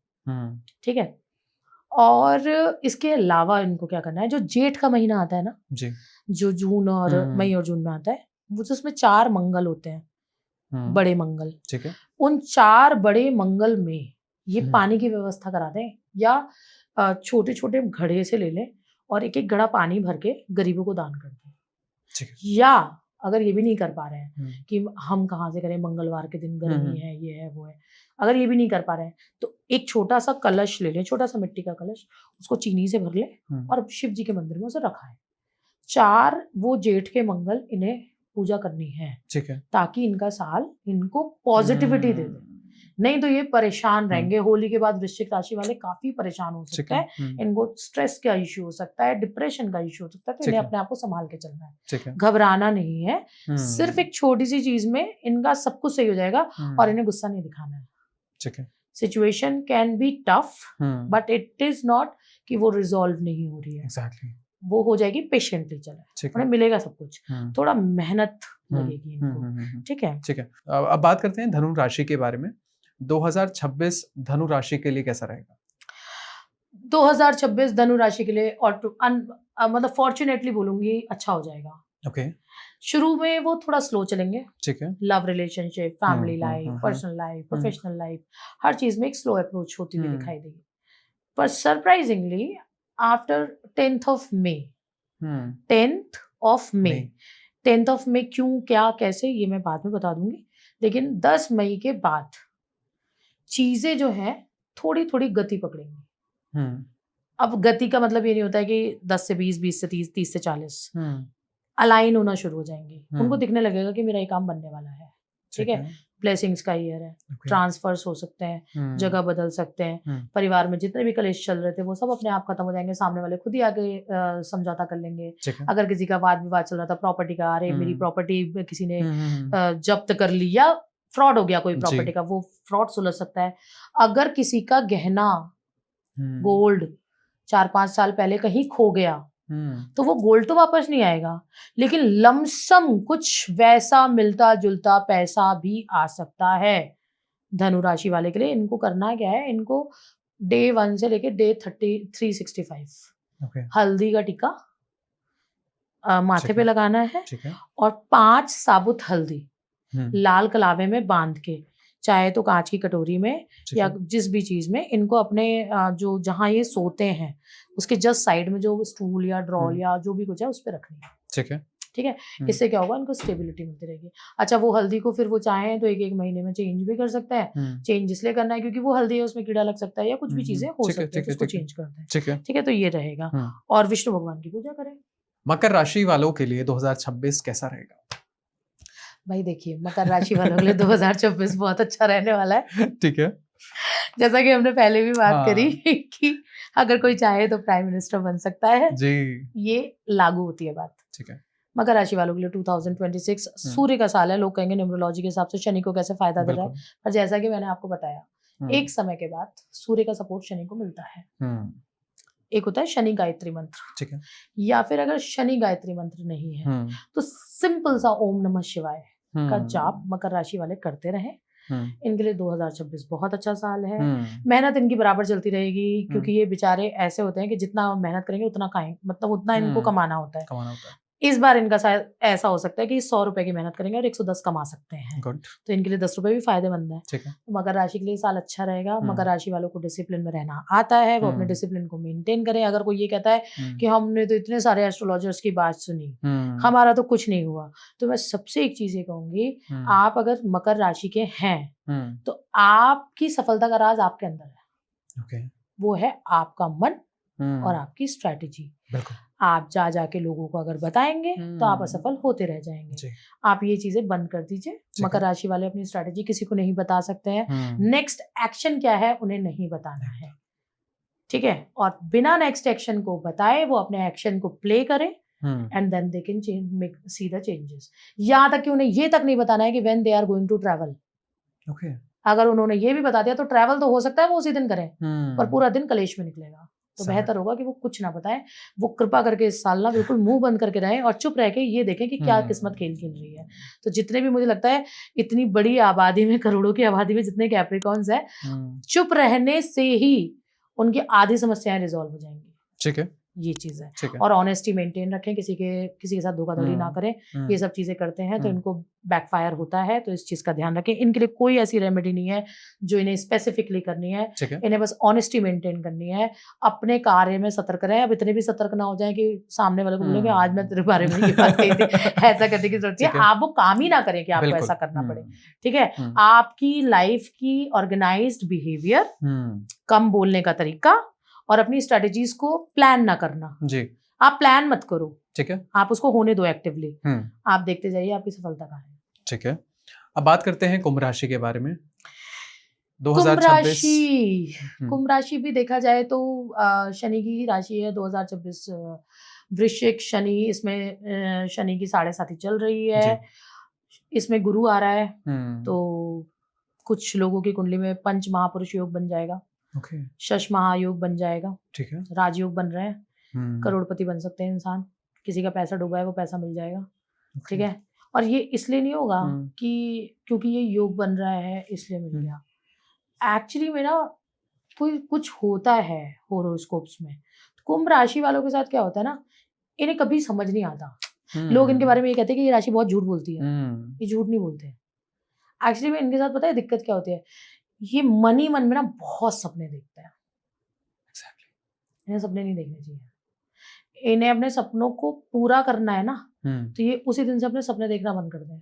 ठीक है, और इसके अलावा इनको क्या करना है, जो जेठ का महीना आता है ना जी, जो जून और मई और जून में आता है, वो तो उसमें 4 मंगल होते हैं, बड़े मंगल। ठीक है, उन 4 बड़े मंगल में ये पानी की व्यवस्था करा दें, या छोटे छोटे घड़े से ले लें और एक एक घड़ा पानी भर के गरीबों को दान कर दें। या अगर ये भी नहीं कर पा रहे हैं कि हम कहाँ से करें, मंगलवार के दिन गर्मी है, ये है वो है, अगर ये भी नहीं कर पा रहे हैं तो एक छोटा सा कलश ले लें, छोटा सा मिट्टी का कलश, उसको चीनी से भर लें और शिव जी के मंदिर में उसे रखा है। 4 वो जेठ के मंगल इन्हें पूजा करनी है, ठीक है, ताकि इनका साल इनको पॉजिटिविटी दे दे। नहीं तो ये परेशान रहेंगे। होली के बाद वृश्चिक राशि वाले काफी परेशान हो सकते हैं, इनको स्ट्रेस का इश्यू हो सकता है, डिप्रेशन का इश्यू हो सकता है, तो इन्हें अपने आप को संभाल के चलना है, घबराना नहीं है। सिर्फ एक छोटी सी चीज में इनका सब कुछ सही हो जाएगा और इन्हें गुस्सा नहीं दिखाना है। ठीक है, situation can be tough but it is not कि वो रिजॉल्व नहीं हो रही है। एग्जैक्टली, वो हो जाएगी, पेशेंटली चले, उन्हें मिलेगा सब कुछ, थोड़ा मेहनत लगेगी इनको। ठीक है, ठीक है। अब बात करते हैं धनु राशि के बारे में। 2026 धनु राशि के लिए कैसा रहेगा? 2026 धनु राशि के लिए और मतलब फॉर्चुनेटली बोलूंगी अच्छा हो जाएगा। ओके, शुरू में वो थोड़ा स्लो चलेंगे, ठीक है, love relationship, family life, personal life, professional life, हर चीज में एक स्लो अप्रोच होती हुई दिखाई देगी। पर surprisingly after 10th of May, 10th of May क्यों, क्या, कैसे, ये मैं बाद में बता दूंगी, लेकिन 10 मई के बाद चीजें जो हैं थोड़ी थोड़ी गति पकड़ेंगी। अब गति का मतलब ये नहीं होता है कि 10 से 20, 20 से 30, 30 से 40, अलाइन होना शुरू हो जाएंगे। उनको दिखने लगेगा कि मेरा ये काम बनने वाला है। ठीक है, ब्लेसिंग्स का ईयर है, ट्रांसफर्स हो सकते हैं, जगह बदल सकते हैं, परिवार में जितने भी कलेश चल रहे थे वो सब अपने आप खत्म हो जाएंगे, सामने वाले खुद ही आगे समझौता कर लेंगे। अगर किसी का वाद विवाद चल रहा था प्रॉपर्टी का, अरे मेरी प्रॉपर्टी किसी ने जब्त कर ली या फ्रॉड हो गया कोई प्रॉपर्टी का, वो फ्रॉड सुलझ सकता है। अगर किसी का गहना गोल्ड 4-5 साल पहले कहीं खो गया तो वो गोल्ड तो वापस नहीं आएगा, लेकिन लमसम कुछ वैसा मिलता जुलता पैसा भी आ सकता है। धनु राशि वाले के लिए इनको करना क्या है, इनको डे 1 से लेके डे 365 हल्दी का टीका माथे पे लगाना है और 5 साबुत हल्दी लाल कलावे में बांध के, चाहे तो कांच की कटोरी में या जिस भी चीज में, इनको अपने जो जहां ये सोते हैं उसके जस्ट साइड में जो स्टूल या ड्रॉल या जो भी कुछ है उस पर रखनी है। ठीक है, ठीक है, इससे क्या होगा, इनको स्टेबिलिटी मिलती रहेगी। अच्छा, वो हल्दी को फिर वो चाहे तो एक महीने में चेंज भी कर सकते हैं। चेंज इसलिए करना है क्योंकि वो हल्दी है उसमें कीड़ा लग सकता है या कुछ भी चीजें हो सकती है, उसको चेंज करते हैं। ठीक है, तो ये रहेगा। और विष्णु भगवान की पूजा करें। मकर राशि वालों के लिए 2026 कैसा रहेगा? भाई देखिए, मकर राशि वालों के लिए 2026 बहुत अच्छा रहने वाला है। ठीक है, जैसा कि हमने पहले भी बात करी कि अगर कोई चाहे तो प्राइम मिनिस्टर बन सकता है जी, ये लागू होती है बात। ठीक है, मकर राशि वालों के लिए 2026 सूर्य का साल है। लोग कहेंगे न्यूमरोलॉजी के हिसाब से शनि को कैसे फायदा दे रहा है, पर जैसा कि मैंने आपको बताया, एक समय के बाद सूर्य का सपोर्ट शनि को मिलता है। एक होता है शनि गायत्री मंत्र, ठीक है, या फिर अगर शनि गायत्री मंत्र नहीं है तो सिंपल सा ओम नमः शिवाय का जाप मकर राशि वाले करते रहें। इनके लिए 2026 बहुत अच्छा साल है। मेहनत इनकी बराबर चलती रहेगी, क्योंकि ये बेचारे ऐसे होते हैं कि जितना मेहनत करेंगे उतना खाएंगे, मतलब उतना इनको कमाना होता है। इस बार इनका शायद ऐसा हो सकता है कि 100 रुपए की मेहनत करेंगे और 110 कमा सकते हैं। तो इनके लिए 10 रुपए भी फायदेमंद है। तो मकर राशि के लिए साल अच्छा रहेगा। मकर राशि वालों को डिसिप्लिन में रहना आता है, वो अपने डिसिप्लिन को मेंटेन करें। अगर कोई ये कहता है कि हमने तो इतने सारे एस्ट्रोलॉजर्स की बात सुनी, हमारा तो कुछ नहीं हुआ, तो मैं सबसे एक चीज ये कहूंगी, आप अगर मकर राशि के हैं तो आपकी सफलता का राज आपके अंदर है। वो है आपका मन और आपकी स्ट्रैटेजी। आप जा जाके लोगों को अगर बताएंगे तो आप असफल होते रह जाएंगे। आप ये चीजें बंद कर दीजिए। मकर राशि वाले अपनी स्ट्रैटेजी किसी को नहीं बता सकते हैं। नेक्स्ट एक्शन क्या है उन्हें नहीं बताना है, ठीक है। और बिना नेक्स्ट एक्शन को बताए वो अपने एक्शन को प्ले करें and then they can see the changes. यहाँ तक कि उन्हें ये तक नहीं बताना है कि when they are going to travel. अगर उन्होंने ये भी बता दिया तो ट्रैवल तो हो सकता है वो उसी दिन करें, पर पूरा दिन कलेश में निकलेगा। तो बेहतर होगा कि वो कुछ ना बताएं। वो कृपा करके इस साल ना बिल्कुल मुंह बंद करके रहें और चुप रह के ये देखें कि क्या किस्मत खेल खेल रही है। तो जितने भी मुझे लगता है इतनी बड़ी आबादी में, करोड़ों की आबादी में जितने कैप्रिकॉर्न्स है, चुप रहने से ही उनकी आधी समस्याएं रिजॉल्व हो जाएंगी। ठीक है, ये चीज है। और ऑनेस्टी मेंटेन रखें, किसी के साथ धोखाधड़ी ना करें। ये सब चीजें करते हैं तो इनको बैकफायर होता है, तो इस चीज का ध्यान रखें। इनके लिए कोई ऐसी रेमेडी नहीं है जो इन्हें स्पेसिफिकली करनी है। इन्हें बस ऑनेस्टी मेंटेन करनी है, अपने कार्य में सतर्क रहें। अब इतने भी सतर्क ना हो जाए कि सामने वाले को बोले कि आज मैं तेरे बारे में ये बात कही थी। ऐसा करने की जरूरत है। आप वो काम ही ना करें कि आपको ऐसा करना पड़े, ठीक है। आपकी लाइफ की ऑर्गेनाइज्ड बिहेवियर, कम बोलने का तरीका और अपनी स्ट्रेटजीज को प्लान ना करना जी। आप प्लान मत करो, ठीक है, आप उसको होने दो एक्टिवली। आप देखते जाइए आपकी सफलता कहाँ है। ठीक है, अब बात करते हैं कुंभ राशि के बारे में। 2026 कुंभ राशि भी देखा जाए तो शनि की ही राशि है। 2026 वृश्चिक शनि, इसमें शनि की 7.5 चल रही है। इसमें गुरु आ रहा है, तो कुछ लोगों की कुंडली में पंच महापुरुष योग बन जाएगा, शश महायोग बन जाएगा, ठीक है। राजयोग बन रहे हैं, करोड़पति बन सकते हैं इंसान। किसी का पैसा डूबा है वो पैसा मिल जाएगा, ठीक है। और ये इसलिए नहीं होगा कि क्योंकि ये योग बन रहा है इसलिए मिल गया। एक्चुअली में ना कोई कुछ होता है होरोस्कोप्स में। कुंभ राशि वालों के साथ क्या होता है ना, इन्हें कभी समझ नहीं आता। लोग इनके बारे में ये कहते हैं कि ये राशि बहुत झूठ बोलती है। ये झूठ नहीं बोलते। एक्चुअली में इनके साथ पता है दिक्कत क्या होती है, ये मन ही मन में ना बहुत सपने देखते हैं। इन्हें सपने नहीं देखने चाहिए। इन्हें अपने सपनों को पूरा करना है ना, तो ये उसी दिन से अपने सपने देखना बंद कर दें।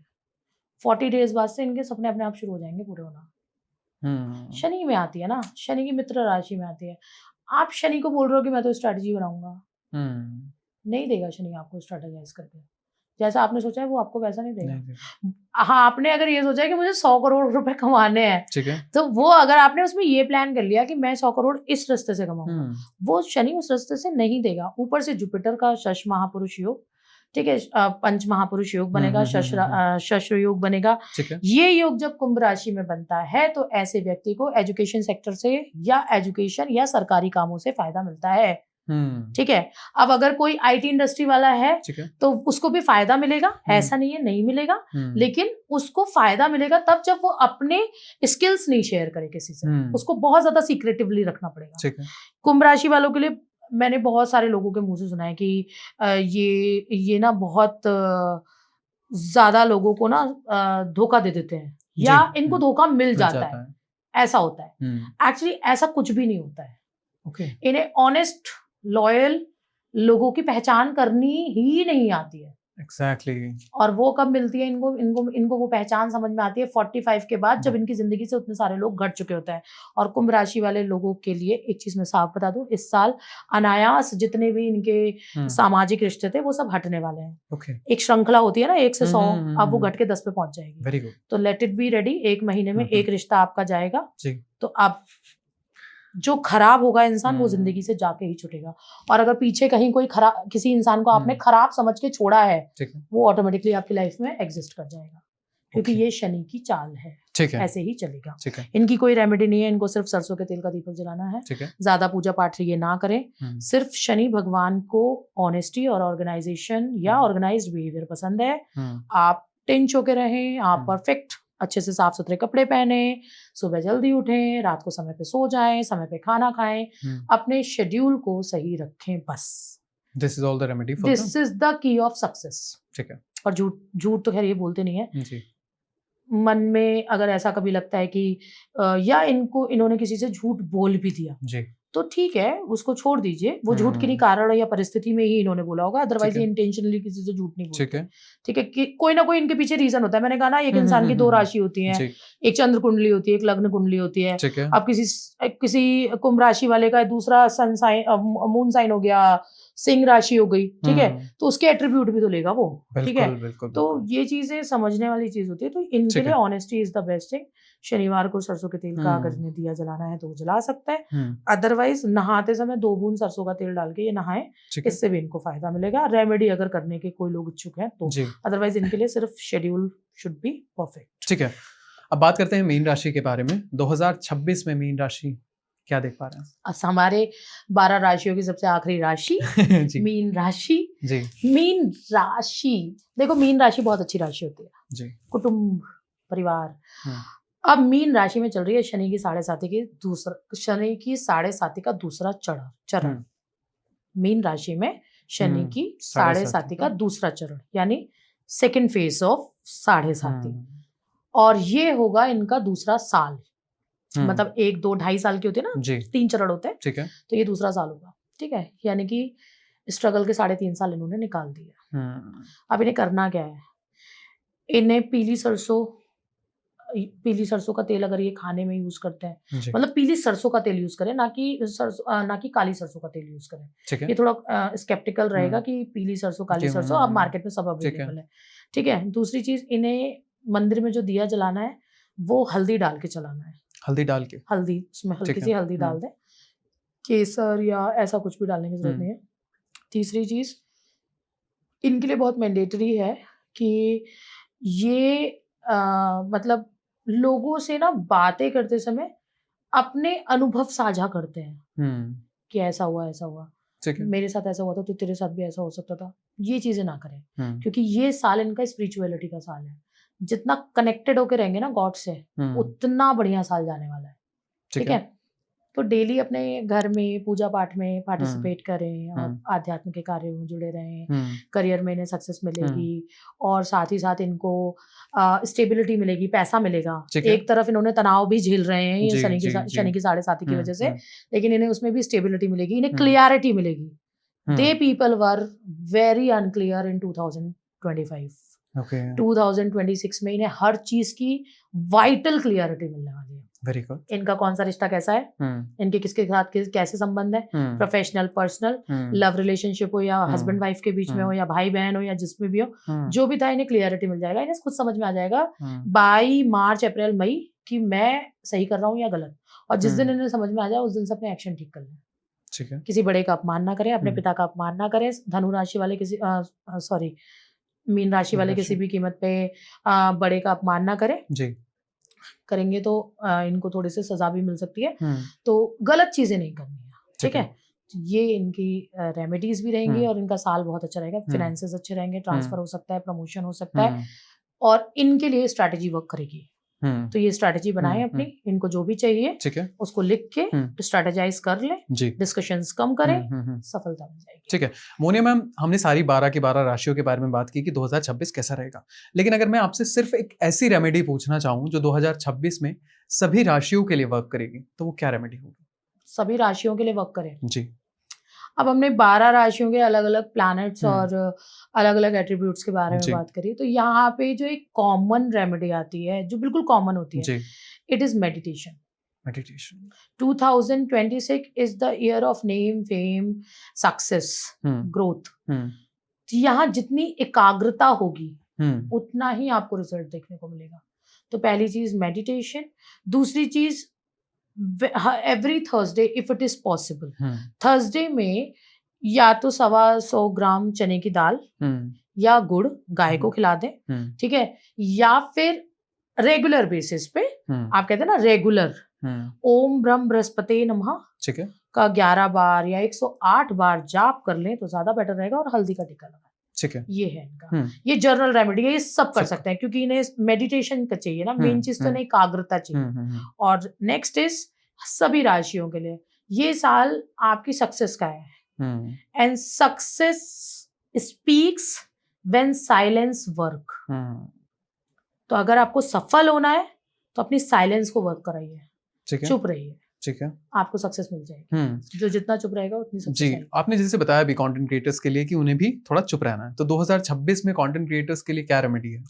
40 डेज बाद से इनके सपने अपने आप शुरू हो जाएंगे पूरे होना। शनि में आती है ना, शनि की मित्र राशि में आती है। आप शनि को बोल रहे हो कि मैं तो स्ट्रैटेजी बनाऊंगा, नहीं देगा शनि आपको स्ट्रैटेजाइज करके। जैसा आपने सोचा है वो आपको वैसा नहीं देगा। हाँ, आपने अगर ये सोचा है कि मुझे 100 करोड़ रुपए कमाने हैं, ठीक है, तो वो अगर आपने उसमें ये प्लान कर लिया कि मैं 100 करोड़ इस रास्ते से कमाऊंगा, वो शनि उस रास्ते से नहीं देगा। ऊपर से जुपिटर का शश महापुरुष योग, ठीक है, पंच महापुरुष योग बनेगा, शश योग बनेगा। ये योग जब कुंभ राशि में बनता है तो ऐसे व्यक्ति को एजुकेशन सेक्टर से या एजुकेशन या सरकारी कामों से फायदा मिलता है, ठीक है। अब अगर कोई आईटी इंडस्ट्री वाला है तो उसको भी फायदा मिलेगा, ऐसा नहीं है नहीं मिलेगा, लेकिन उसको फायदा मिलेगा तब जब वो अपने स्किल्स नहीं शेयर करे किसी से। उसको बहुत ज्यादा सीक्रेटिवली रखना पड़ेगा। कुंभ राशि वालों के लिए मैंने बहुत सारे लोगों के मुंह से सुना है कि ये ना बहुत ज्यादा लोगों को ना धोखा दे देते हैं या इनको धोखा मिल जाता है, ऐसा होता है। एक्चुअली ऐसा कुछ भी नहीं होता है। इन्हें ऑनेस्ट लॉयल लोगों की पहचान करनी ही नहीं आती है। एग्जैक्टली। और वो कब मिलती है इनको वो पहचान समझ में आती है 45 के बाद, जब इनकी जिंदगी से उतने सारे लोग घट चुके होते हैं। और कुंभ राशि वाले लोगों के लिए एक चीज मैं साफ बता दूं, इस साल अनायास जितने भी इनके सामाजिक रिश्ते थे वो सब हटने वाले हैं। एक श्रृंखला होती है ना 1 से 100, अब वो घट के 10 पे पहुंच जाएगी। Very good. तो लेट इट बी रेडी। 1 महीने में एक रिश्ता आपका जाएगा, तो आप जो खराब होगा इंसान वो जिंदगी से जाके ही छूटेगा। और अगर पीछे कहीं कोई खराब किसी इंसान को आपने खराब समझ के छोड़ा है, वो ऑटोमेटिकली आपकी लाइफ में एग्जिस्ट कर जाएगा, क्योंकि ये शनि की चाल है। ठीक है, ऐसे ही चलेगा। ठीक है। इनकी कोई रेमेडी नहीं है, इनको सिर्फ सरसों के तेल का दीपक जलाना है। ठीक है। ज्यादा पूजा पाठ ये ना करें। सिर्फ शनि भगवान को ऑनेस्टी और ऑर्गेनाइजेशन या ऑर्गेनाइज्ड बिहेवियर पसंद है। आप टेंच होके रहें, आप परफेक्ट अच्छे से साफ सुथरे कपड़े पहने, सुबह जल्दी उठें, रात को समय पे सो जाएं, समय पे खाना खाएं, अपने शेड्यूल को सही रखें, बस। This is all the remedy for this is the key of success. ठीक है। और झूठ तो खैर ये बोलते नहीं है जी। मन में अगर ऐसा कभी लगता है कि या इन्होंने किसी से झूठ बोल भी दिया जी, तो ठीक है, उसको छोड़ दीजिए। वो झूठ किन्हीं कारण या परिस्थिति में ही इन्होंने बोला होगा, अदरवाइज ये इंटेंशनली किसी से झूठ नहीं बोलते। ठीक है, कि कोई ना कोई इनके पीछे रीजन होता है। मैंने कहा ना, एक इंसान की 2 राशि होती है, एक चंद्र कुंडली होती है, एक लग्न कुंडली होती है। अब किसी कुंभ राशि वाले का दूसरा सन साइन मून साइन हो गया, सिंह राशि हो गई, ठीक है, तो उसके एट्रीब्यूट भी तो लेगा वो, ठीक है। बिल्कुल, तो ये चीजें समझने वाली चीज होती है। तो इनके ठीक लिए है। Honesty is the best thing. शनिवार को सरसों के तेल का अगर इन्हें दिया जलाना है तो वो जला सकता है। अदरवाइज नहाते समय 2 बूंद सरसों का तेल डाल के ये नहाए, ठीक है। इससे भी इनको फायदा मिलेगा। रेमेडी अगर करने के कोई लोग इच्छुक हैं तो, जी, अदरवाइज इनके लिए सिर्फ शेड्यूल शुड बी परफेक्ट। ठीक है। अब बात करते हैं मीन राशि के बारे में। 2026 में मीन राशि क्या देख पा रहे हैं? हमारे 12 राशियों की सबसे आखिरी राशि जी, मीन राशि। जी, मीन राशि, देखो मीन राशि बहुत अच्छी राशि होती है, जी। कुटुंब, परिवार। हम्म, अब मीन राशि में चल रही है शनि की 7.5 का दूसरा चरण। हम्म, मीन राशि में शनि की 7.5 का दूसरा चरण, यानी सेकेंड फेज ऑफ 7.5, और ये होगा इनका दूसरा साल। मतलब 1, 2, 2.5 साल के होते हैं ना, जी, 3 चरण होते हैं, ठीक है। तो ये दूसरा साल होगा, ठीक है। यानी कि स्ट्रगल के 3.5 साल इन्होंने निकाल दिया। अब इन्हें करना क्या है? इन्हें पीली सरसों का तेल अगर ये खाने में यूज करते हैं, जी, मतलब पीली सरसों का तेल यूज करें, ना कि काली सरसों का तेल यूज करें। ठीक है। ये थोड़ा स्केप्टिकल रहेगा कि पीली सरसों, काली सरसों, अब मार्केट में सब अवेलेबल है, ठीक है। दूसरी चीज, इन्हें मंदिर में जो दिया जलाना है वो हल्दी डाल के चलाना है। हल्दी डाल के? हल्दी, उसमें ठीक हल्की है। सी हल्दी डाल दें, केसर या ऐसा कुछ भी डालने की जरूरत नहीं है। तीसरी चीज इनके लिए बहुत मैंडेटरी है कि ये मतलब लोगों से ना बातें करते समय अपने अनुभव साझा करते हैं कि ऐसा हुआ, ऐसा हुआ, ठीक है। मेरे साथ ऐसा हुआ था तो तेरे साथ भी ऐसा हो सकता था। ये चीजें ना करें, हम्म, क्योंकि ये साल इनका स्पिरिचुअलिटी का साल है। जितना कनेक्टेड होके रहेंगे ना गॉड से, उतना बढ़िया साल जाने वाला है, ठीक है। तो डेली अपने घर में पूजा पाठ में पार्टिसिपेट करें और आध्यात्म के कार्यों में जुड़े रहें। करियर में इन्हें सक्सेस मिलेगी, और साथ ही साथ इनको स्टेबिलिटी मिलेगी, पैसा मिलेगा। एक तरफ इन्होंने तनाव भी झेल रहे हैं ये शनि की 7.5 की वजह से, लेकिन इन्हें उसमें भी स्टेबिलिटी मिलेगी, इन्हें क्लियरिटी मिलेगी। They people were very unclear in 2025। 2026 में इन्हें हर चीज की वाइटल क्लियरिटी मिलने वाली है। Very good. इनका कौन सा रिश्ता कैसा है, इनके किसके साथ कैसे संबंध है, प्रोफेशनल, पर्सनल, लव रिलेशनशिप हो या हस्बैंड वाइफ के बीच में हो या भाई बहन हो या जिसमें भी हो, जो भी था इन्हें क्लियरिटी मिल जाएगा। इन्हें खुद समझ में आ जाएगा बाई मार्च, अप्रैल, मई कि मैं सही कर रहा हूँ या गलत। और जिस दिन इन्हें समझ में आ जाए उस दिन से अपने एक्शन ठीक कर लें। ठीक है। किसी बड़े का अपमान ना करें, अपने पिता का अपमान ना करें। धनु राशि वाले मीन राशि वाले किसी भी कीमत पे बड़े का अपमान ना करें। जी। करेंगे तो इनको थोड़ी सी सजा भी मिल सकती है। तो गलत चीजें नहीं करनी है, ठीक है। ये इनकी रेमेडीज भी रहेंगी और इनका साल बहुत अच्छा रहेगा। फिनेंसेस अच्छे रहेंगे, ट्रांसफर हो सकता है, प्रमोशन हो सकता है, और इनके लिए स्ट्रैटेजी वर्क करेगी। तो ये स्ट्रैटेजी बनाएं अपनी, इनको जो भी चाहिए, ठीक है, उसको लिख के स्ट्रैटेजाइज कर लें, डिस्कशंस कम करें, सफलता मिल जाएगी। ठीक है। मोनिया मैम, हमने सारी 12 की 12 राशियों के बारे में बात की कि 2026 कैसा रहेगा, लेकिन अगर मैं आपसे सिर्फ एक ऐसी रेमेडी पूछना चाहूँ जो 2026 में सभी राशियों के लिए वर्क करेगी, तो वो क्या रेमेडी होगी? सभी राशियों के लिए वर्क करे जी। अब हमने 12 राशियों के अलग अलग प्लैनेट्स और अलग अलग एट्रीब्यूट्स के बारे में बात करी, तो यहाँ पे जो एक कॉमन रेमेडी आती है, जो बिल्कुल कॉमन होती है, it is meditation. 2026 is the year of name, fame, success, growth. यहाँ जितनी एकाग्रता होगी उतना ही आपको रिजल्ट देखने को मिलेगा। तो पहली चीज मेडिटेशन, दूसरी चीज every Thursday if it is possible, Thursday में या तो 125 ग्राम चने की दाल या गुड़ गाय को खिला दें, ठीक है, या फिर रेगुलर बेसिस पे आप कहते हैं ना रेगुलर, ओम ब्रह्म बृहस्पति नमः, ठीक है, का 11 बार या 108 बार जाप कर लें तो ज्यादा बेटर रहेगा, और हल्दी का टीका लगाएं। ठीक है, ये है इनका, ये जर्नल रेमेडी है, ये सब कर सकते हैं, क्योंकि इन्हें मेडिटेशन का चाहिए ना, मेन चीज तो इन्हें एकाग्रता चाहिए। और नेक्स्ट इज सभी राशियों के लिए ये साल आपकी सक्सेस का है, and success speaks when silence work. तो अगर आपको सफल होना है तो अपनी साइलेंस को वर्क कराइए, चुप रहिए, ठीक है। आपको सक्सेस मिल जाएगी। जो जितना चुप रहेगा उतनी सक्सेस जी, आएगी। आपने जैसे बताया अभी कंटेंट क्रिएटर्स के लिए कि उन्हें भी थोड़ा चुप रहना है, तो 2026 में कंटेंट क्रिएटर्स के लिए क्या रेमेडी है?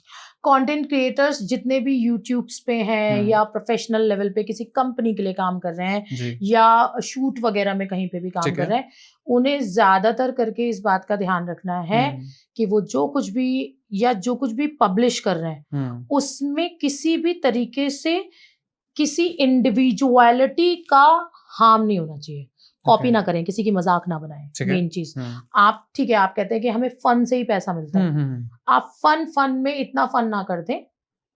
कंटेंट क्रिएटर्स जितने भी यूट्यूब्स पे हैं या प्रोफेशनल लेवल पे किसी कंपनी के लिए काम कर रहे हैं जी, या शूट वगैरह में कहीं पे भी काम ठीक कर है। रहे हैं, उन्हें ज्यादातर करके इस बात का ध्यान रखना है कि वो जो कुछ भी पब्लिश कर रहे हैं उसमें किसी भी तरीके से किसी इंडिविजुअलिटी का हार्म नहीं होना चाहिए। कॉपी ना करें, किसी की मजाक ना बनाएं। ठीक है। मेन चीज आप ठीक है, आप कहते हैं कि हमें फन से ही पैसा मिलता है, आप फन में इतना फन ना कर दें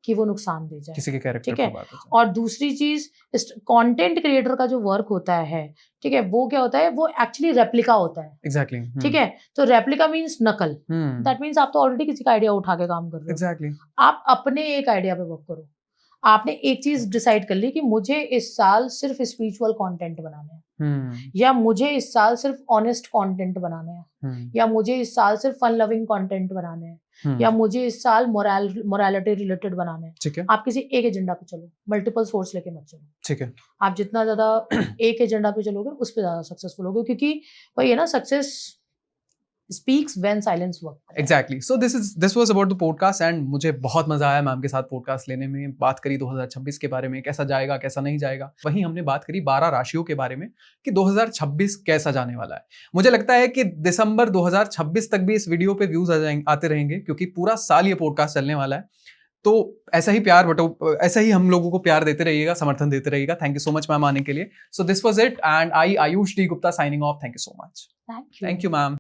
कि वो नुकसान दे जाए, किसी के कैरेक्टर ठीक है। पर बात हो जाए। और दूसरी चीज, कंटेंट क्रिएटर का जो वर्क होता है, ठीक है, वो क्या होता है, वो एक्चुअली रेप्लिका होता है। एग्जैक्टली। ठीक है, तो रेप्लिका मीन्स नकल। दैट मीन्स आप तो ऑलरेडी किसी का आइडिया उठा के काम कर रहे हो। एग्जैक्टली। आप अपने एक आइडिया पे वर्क करो। आपने एक चीज डिसाइड कर ली कि मुझे इस साल सिर्फ स्पिरिचुअल कंटेंट बनाने हैं, या मुझे इस साल सिर्फ ऑनेस्ट कंटेंट बनाने हैं, या मुझे इस साल सिर्फ फन लविंग कंटेंट बनाने हैं, या मुझे इस साल मोरालिटी रिलेटेड बनाने हैं। ठीक है। आप किसी एक एजेंडा पे चलो, मल्टीपल सोर्स लेके मत चलो। ठीक है। आप जितना ज्यादा एक एजेंडा पे चलोगे उस पर ज्यादा सक्सेसफुल होगे, क्योंकि वही है ना, success speaks when silence works. Exactly. So this was about the podcast and मुझे बहुत मजा आया मैम के साथ पॉडकास्ट लेने में। बात करी 2026 के बारे में, कैसा जाएगा कैसा नहीं जाएगा। वहीं हमने बात करी 12 राशियों के बारे में कि 2026 कैसा जाने वाला है। मुझे लगता है कि दिसंबर 2026 तक भी इस वीडियो पे व्यूज आते रहेंगे, क्योंकि पूरा साल ये पॉडकास्ट चलने वाला है। तो ऐसा ही हम लोगों को प्यार देते रहिएगा, समर्थन देते रहिएगा। Thank you so much ma'am आने के लिए। So this was it and I Ayush D Gupta signing off. Thank you so much. Thank you. Thank you ma'am.